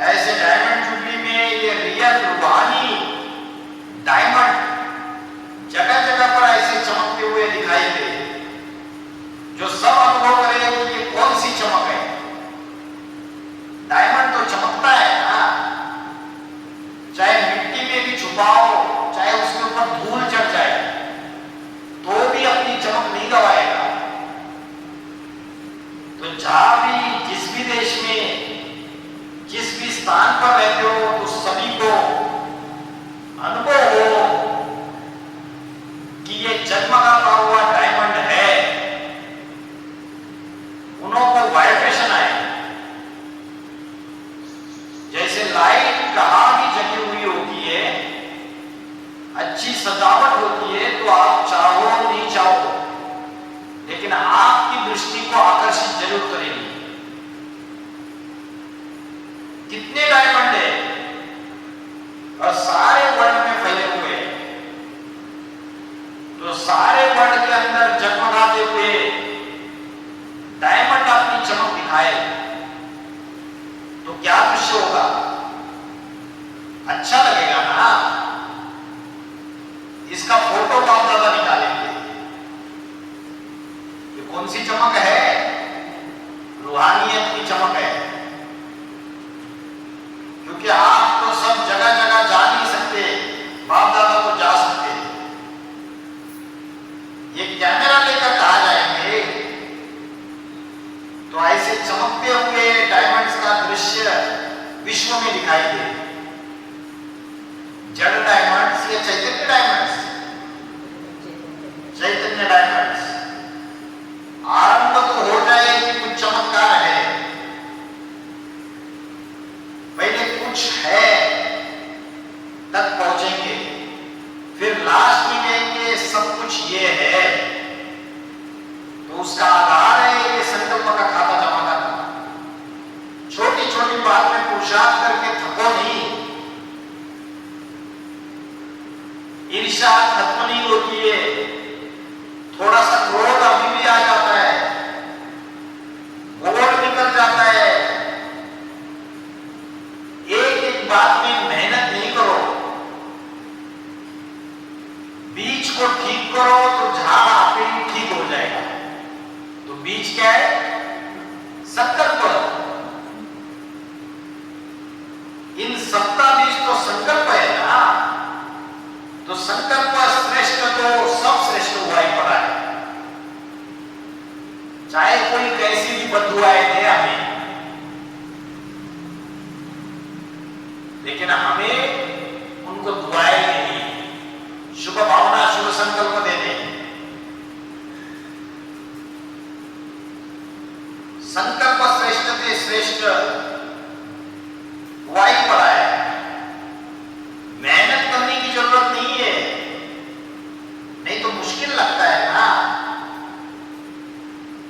[SPEAKER 1] ऐसे डायमंड जुबली में ये रियल रूहानी डायमंड जगह जगह पर ऐसे चमकते हुए दिखाई दे, जो सब अनुभव करें कि ये कौन सी चमक है। डायमंड तो चमकता है ना, चाहे मिट्टी में भी छुपाओ, चाहे उसके ऊपर धूल चढ़ जाए, तो भी अपनी चमक नहीं गवाएगा। तो जहां भी, जिस भी देश में, जिस भी स्थान पर रहते हो, तो सभी को अनुभव हो कि ये जगमगाता हुआ डायमंड है। उनको वाइब्रेशन आए, जैसे लाइट कहां भी जगी हुई होती है, अच्छी सजावट होती है, तो आप चाहो नहीं चाहो, लेकिन आपकी दृष्टि को आकर्षित जरूर करेगी। कितने डायमंड है और सारे वर्ल्ड में फैले हुए हैं, तो सारे वर्ल्ड के अंदर जगमगाते हुए डायमंड अपनी चमक दिखाए, तो क्या दृश्य होगा? अच्छा लगेगा ना। इसका फोटो बाप दादा निकालेंगे। ये कौन सी चमक है? रूहानियत की चमक है। क्योंकि आप तो सब जगह जगह जा नहीं सकते, बाप दादा तो जा सकते। ये कैमरा लेकर कहा जाएंगे, तो ऐसे चमकते हुए डायमंड्स का दृश्य विश्व में दिखाई दे। जड़ डायमंड्स या चैतन्य डायमंड्स? चैतन्य डायमंड्स। आरंभ तो हो जाए कि कुछ चमत्कार है, पहले कुछ है तक पहुंचेंगे, फिर लास्ट में कहेंगे सब कुछ ये है। तो उसका आधार है ये संकल्प का खाता जमा करना। छोटी छोटी बात में पुरुषार्थ करके थको नहीं। ईर्ष्या खत्म नहीं होती है, थोड़ा सा क्रोध अभी भी आ जाता है, घोड़ निकल जाता है। एक एक बात में मेहनत नहीं करो, बीज को ठीक करो तो झाड़ आपे ही ठीक हो जाएगा। तो बीज क्या है? संकल्प। इन सबका बीज तो संकल्प है ना, तो संकल्प श्रेष्ठ तो सब श्रेष्ठ हुआ ही पड़ा है। चाहे कोई कैसी भी बददुआएं दे हमें, लेकिन हमें उनको दुआएं नहीं, शुभ भावना शुभ संकल्प देने। संकल्प श्रेष्ठ थे, श्रेष्ठ हुआ ही पड़ा है। मेहनत करने की जरूरत नहीं है, नहीं तो मुश्किल लगता है ना।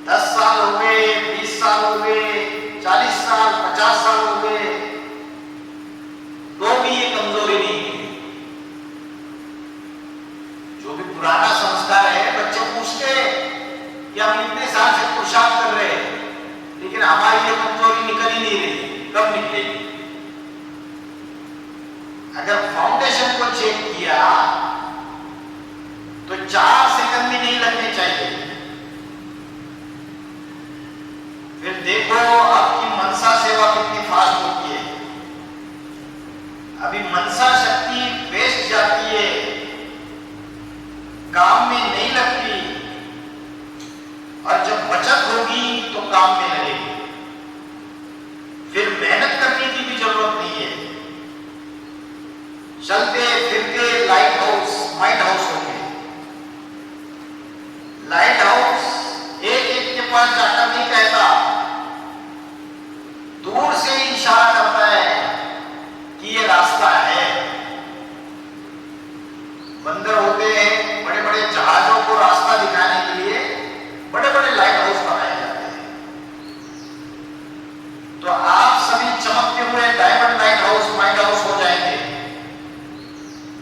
[SPEAKER 1] 10 साल हो गए, 20 साल हो गए, 40 साल, 50 साल हो गए, तो भी ये कमजोरी नहीं है। जो भी पुराना संस्कार है, बच्चे पूछते कि हम इतने साल से पुरुषार्थ कर रहे हैं, लेकिन हमारी ये कमजोरी निकल ही नहीं रही, कब निकलेगी? अगर फाउंडेशन को चेक किया तो 4 सेकंड भी नहीं लगने चाहिए। फिर देखो आपकी मनसा सेवा कितनी फास्ट होती है। अभी मनसा शक्ति वेस्ट जाती है, काम में नहीं लगती, और जब बचा पास जाकर नहीं कहता, दूर से इशारा करता है कि ये रास्ता है। बंदर होते हैं, बड़े बड़े जहाजों को रास्ता दिखाने के लिए बड़े बड़े लाइट हाउस बनाए जाते हैं। तो आप सभी चमकते हुए diamond light house, might house हो जाएंगे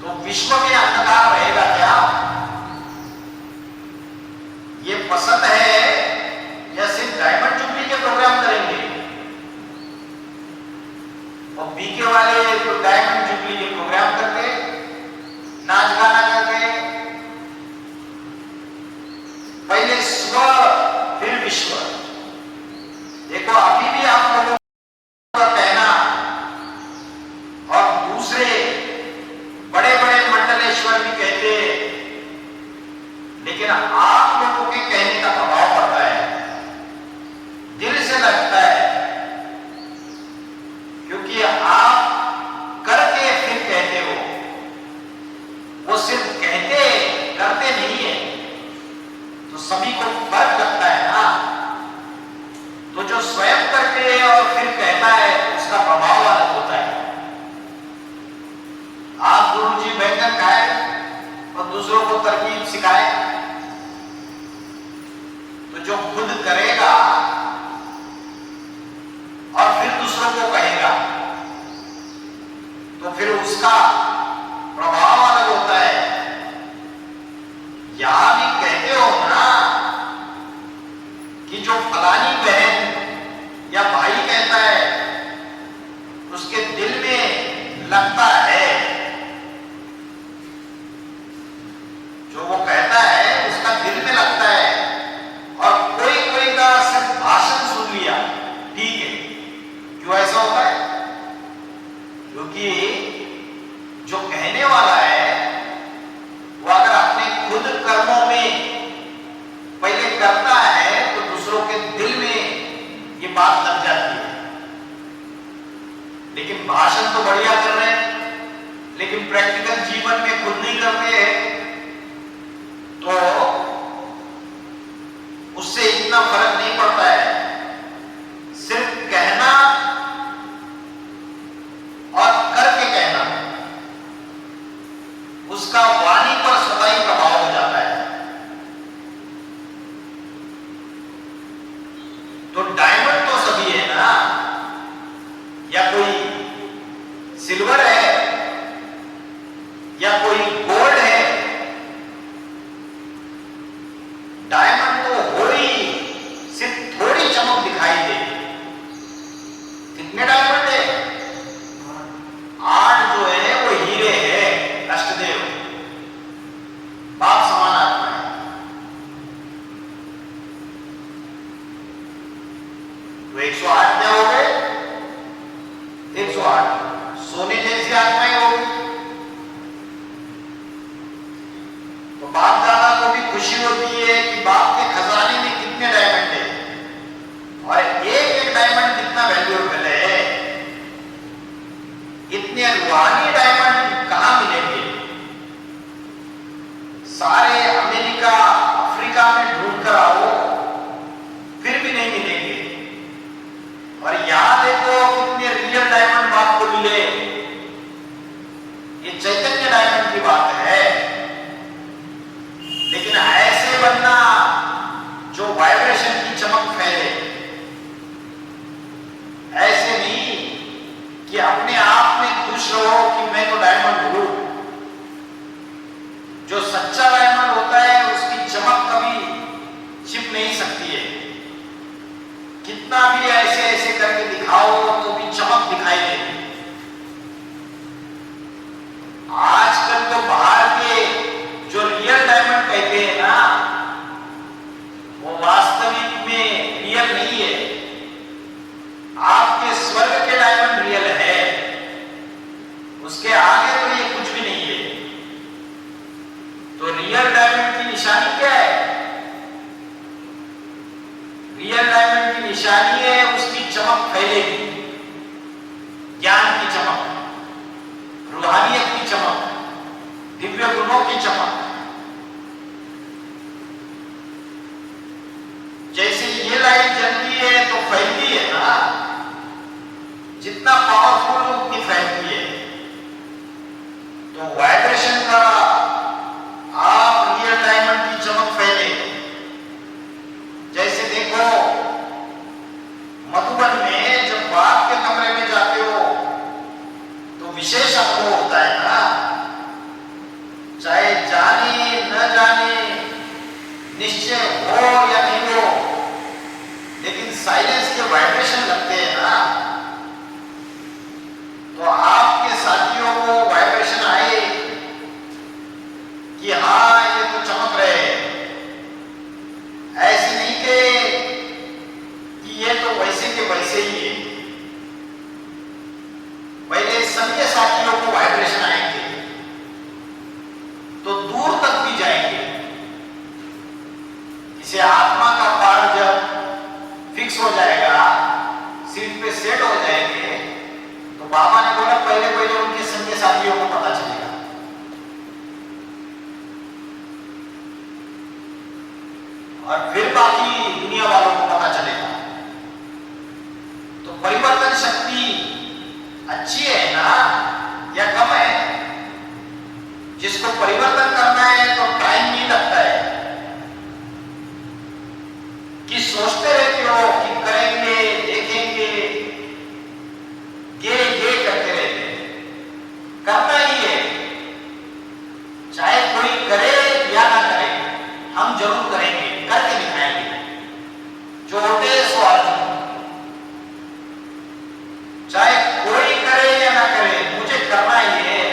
[SPEAKER 1] तो विश्व में अंधकार रहेगा क्या? ये पसंद है या सिर्फ डायमंड जुबली के प्रोग्राम करेंगे? और बीके वाले तो डायमंड जुबली के प्रोग्राम करके नाच गाना करके, पहले स्व फिर विश्व। देखो अभी भी आप लोगों का कहना और दूसरे बड़े बड़े मंडलेश्वर भी कहते, लेकिन आप लोगों के कहने का प्रभाव पड़ता है, दिल से लगता है, क्योंकि आप करके फिर कहते हो। वो सिर्फ कहते करते नहीं है, तो सभी को फर्क लगता है ना। तो जो स्वयं करके और फिर कहता है उसका प्रभाव अलग होता है। आप गुरुजी बैंगन खाए और दूसरों को तरकीब सिखाए, तो जो खुद करेगा और फिर दूसरों को कहेगा तो फिर उसका प्रभाव अलग होता है। यहां भी कहते हो ना कि जो फलानी बहन या भाई कहता है उसके दिल में लगता है, जो वो कहता है उसका दिल में लगता है। और कोई कोई का सिर्फ भाषण सुन लिया, ठीक है। क्यों ऐसा होता है? क्योंकि जो कहने वाला है वो अगर अपने खुद कर्मों में पहले करता है तो दूसरों के दिल में ये बात लग जाती है। लेकिन भाषण तो बढ़िया कर रहे हैं, लेकिन प्रैक्टिकल जीवन में खुद नहीं करते हैं, तो उससे इतना फर्क नहीं पड़ता है। सिर्फ कहना और करके कहना, उसका वाणी पर सदैव प्रभाव हो जाता है। तो डायमंड तो सभी है ना, या कोई सिल्वर है या कोई गोल्ड है, डायमंड तो हो ही, सिर्फ थोड़ी चमक दिखाई दे। कितने डायमंड है? 8 जो है वो हीरे है, अष्टदेव बाप समान आत्मा है। तो 108 क्या हो गए? 108 सोने जैसी आत्माएं हो गई। तो बाप दादा को भी खुशी होती है कि बाप के खजाने में कितने डायमंड है, और एक एक डायमंड कितना वैल्यूएबल है। इतने रूहानी डायमंड कहां मिलेंगे? सारे अमेरिका अफ्रीका में ढूंढ कर आओ, फिर भी नहीं मिलेंगे। और यहां देखो कितने रियल डायमंड बाप को मिले। ये चैतन्य डायमंड की बात है। लेकिन ऐसे बनना जो वाइब्रेशन की चमक फैले, ऐसे नहीं कि अपने आप में खुश रहो कि मैं तो डायमंड हूं। जो सच्चा डायमंड होता है उसकी चमक कभी छिप नहीं सकती है। कितना भी ऐसे ऐसे करके दिखाओ तो भी चमक दिखाई देगी। आजकल तो बाहर के जो रियल डायमंड कहते हैं ना, वो वास्तविक में रियल नहीं है। आपके स्वर्ग के डायमंड रियल है, उसके आगे तो ये कुछ भी नहीं है। तो रियल डायमंड की निशानी क्या है? रियल डायमंड की निशानी है उसकी चमक फैलेगी, ज्ञान की चमक, रूहानियत की चमक, दिव्य गुणों की चमक। जैसे ये फैलती है ना, जितना पावरफुल उतनी फैलती है। तो वाइब्रेशन का आप रियल डायमंड की चमक फैले। जैसे देखो मधुबन में जब बाप के कमरे में जाते हो तो विशेष अनुभव होता है ना, चाहे जाने न जाने, निश्चय हो या नहीं हो, लेकिन साइलेंस के वाइब्रेशन लगते हैं ना, तो आपके साथियों को वाइब्रेशन आए कि हाँ ये तो चमक रहे हैं। ऐसे नहीं कि ये तो वैसे के वैसे ही है। पहले सबके साथियों को वाइब्रेशन आएंगे तो दूर तक भी जाएंगे। इसे आत्मा का पार जब फिक्स हो जाएगा, सीट पे सेट हो जाएंगे, तो बाबा ने बोला पहले पहले उनके संगे साथियों को पता चलेगा। और फिर बाकी दुनिया वालों को पता चलेगा। तो परिवर्तन शक्ति अच्छी है ना या कम है? जिसको परिवर्तन करना है तो टाइम नहीं लगता है कि सोचते रहते हो कि करेंगे, देखेंगे, ये करते रहते हैं। करना ही है, चाहे कोई करे या ना करे, हम जरूर करेंगे, करके दिखाएंगे। जो होते सो अर्जुन, चाहे कोई करे या ना करे, मुझे करना ही है।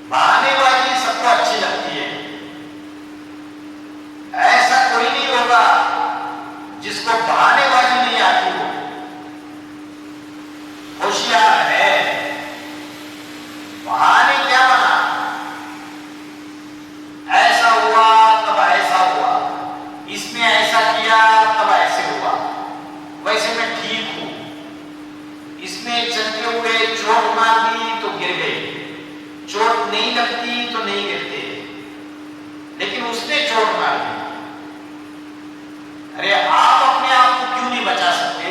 [SPEAKER 1] बहानेबाजी सबको अच्छी लगती है। ऐसा कोई नहीं होगा जिसको बहानेबाजी नहीं आती हो। होशियार है। बहाने क्या बना, ऐसा हुआ तब ऐसा हुआ, इसने ऐसा किया तब ऐसे हुआ, वैसे मैं ठीक हूं। इसने चलते हुए चोट मार दी तो गिर गए, चोट नहीं लगती तो नहीं गिरते, लेकिन उसने चोट मार दी। अरे आप अपने आप को क्यों नहीं बचा सकते?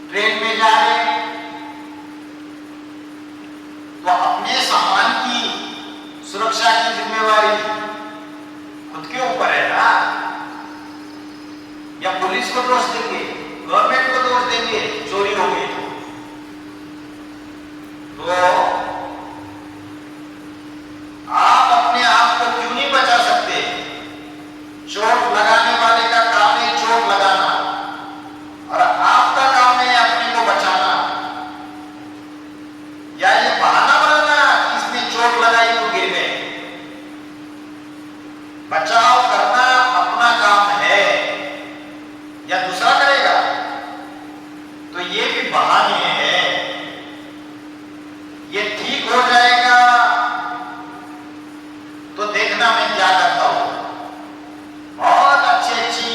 [SPEAKER 1] ट्रेन में जा रहे तो अपने सामान की सुरक्षा की जिम्मेवारी खुद के ऊपर है ना। या पुलिस को दोष देंगे, गवर्नमेंट को दोष देंगे चोरी हो गई तो आप अपने आप को क्यों नहीं बचा सकते? चोट लगाने वाले का काम है चोट लगाना, और आपका काम है अपने को बचाना। या ये बहाना बनाना कि इसने चोट लगाई तो गिर गए। बचाव करना अपना काम है या दूसरा करेगा, तो ये भी बहाने हैं। ये ठीक हो जाएगा तो देखना मैं क्या करता हूं। बहुत अच्छी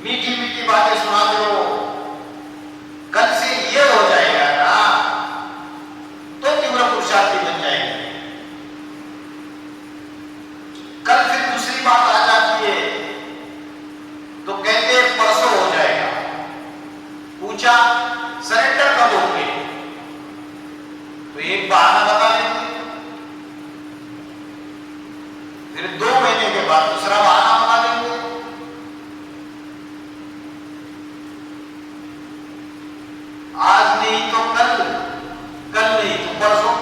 [SPEAKER 1] मीठी मीठी बातें सुना दो, कल से ये हो जाएगा ना तो तीव्र पुरुषार्थी बन जाएंगे। कल फिर दूसरी बात आ जाती है तो कहते परसों हो जाएगा। पूछा सरेंडर कब होंगे, तो एक बहाना बता देंगे, फिर 2 महीने के बाद दूसरा बहाना बता देंगे। आज नहीं तो कल, कल नहीं तो परसों।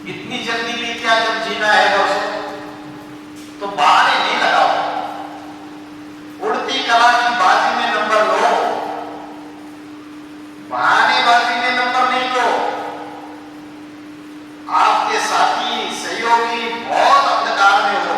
[SPEAKER 1] इतनी जल्दी भी क्या, जब जीना है परसों, तो बहाने नहीं लगाओ। उड़ती कला की बाजी में नंबर लो, बहानेबाजी में नंबर नहीं लो। आपके साथी सहयोगी बहुत अंधकार में हो,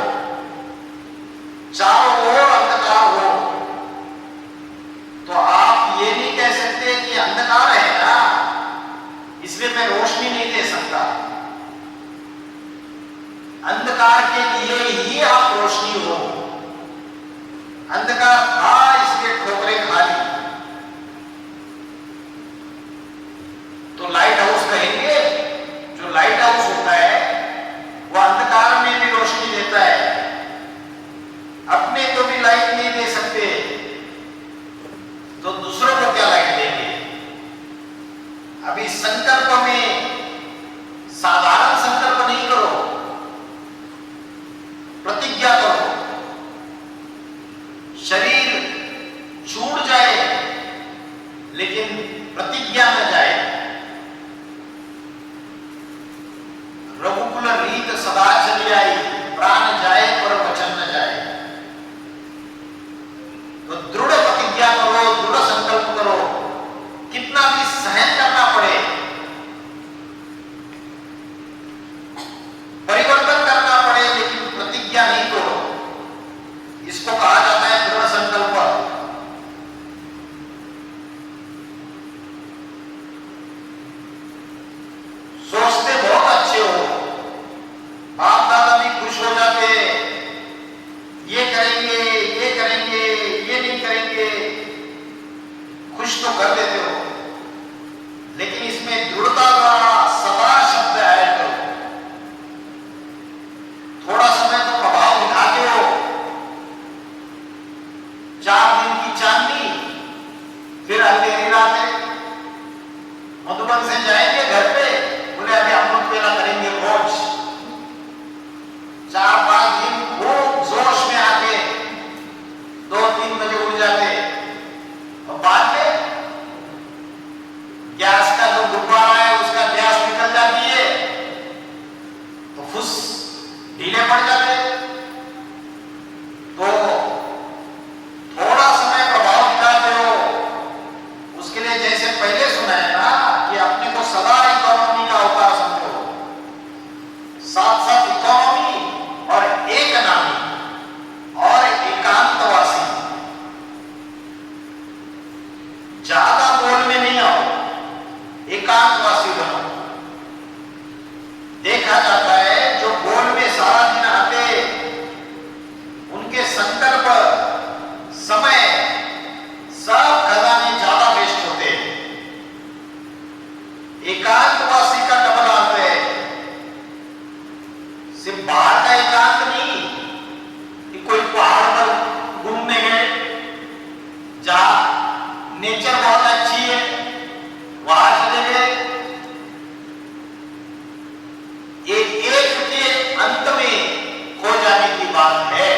[SPEAKER 1] की बात है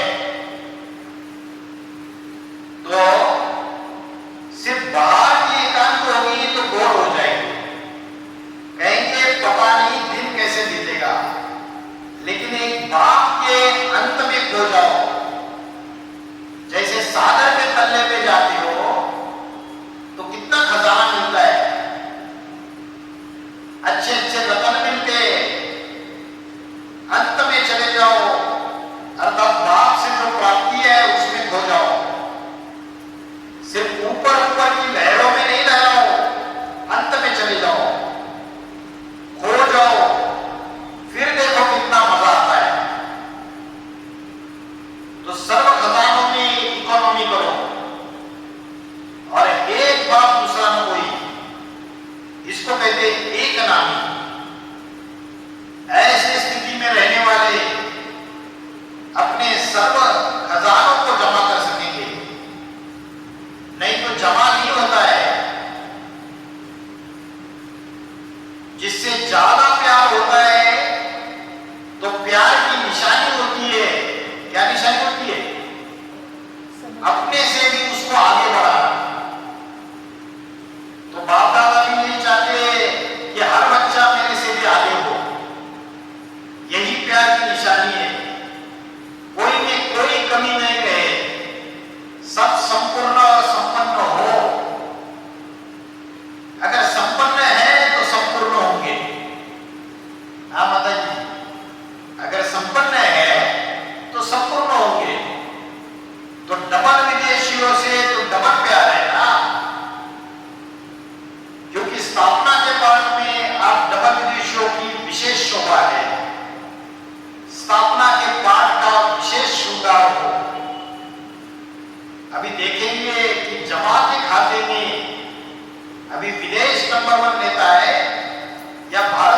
[SPEAKER 1] तो सिर्फ बाहर की एकांत होगी तो बोर हो जाएंगे, कहेंगे पता नहीं दिन कैसे बीतेगा। लेकिन एक बाग के अंत में खो जाओ, जैसे सागर के तल्ले पे जाते हो तो कितना खजाना मिलता है, अच्छे अच्छे रतन मिलते, अंत में चले जाओ अर्थात बाग से जो प्राप्ति है उसमें खो जाओ। सिर्फ ऊपर ऊपर की लहरों में नहीं लहराओ, अंत में चले जाओ, खो जाओ, फिर देखो कितना मजा आता है। तो सर्व खजानों में इकोनॉमी करो और एक बात दूसरा न कोई, इसको कहते एक नामी। ऐसी स्थिति में रहने वाले अपने सर्व खजानों को जमा कर सकेंगे, नहीं तो जमा नहीं होता है। जिससे ज्यादा प्यार होता है तो प्यार की निशानी होती है, क्या निशानी होती है? अपने से भी उसको आगे बढ़ाना। तो बाप दादा भी नहीं चाहते कि हर बच्चा मेरे से भी आगे हो, यही प्यार की निशानी है। कोई में कोई कमी नहीं रहे, सब संपूर्ण और संपन्न हो। अगर संपन्न है तो संपूर्ण होंगे। हाँ माता जी, अगर संपन्न है तो संपूर्ण होंगे। तो डबल विदेशियों से तो डबल प्यार है ना, क्योंकि स्थापना के पाठ में आप डबल विदेशियों की विशेष शोभा है, स्थापना के पाठ का विशेष श्रृंगार हो। अभी देखेंगे कि जमा के खाते में अभी विदेश नंबर 1 लेता है या भारत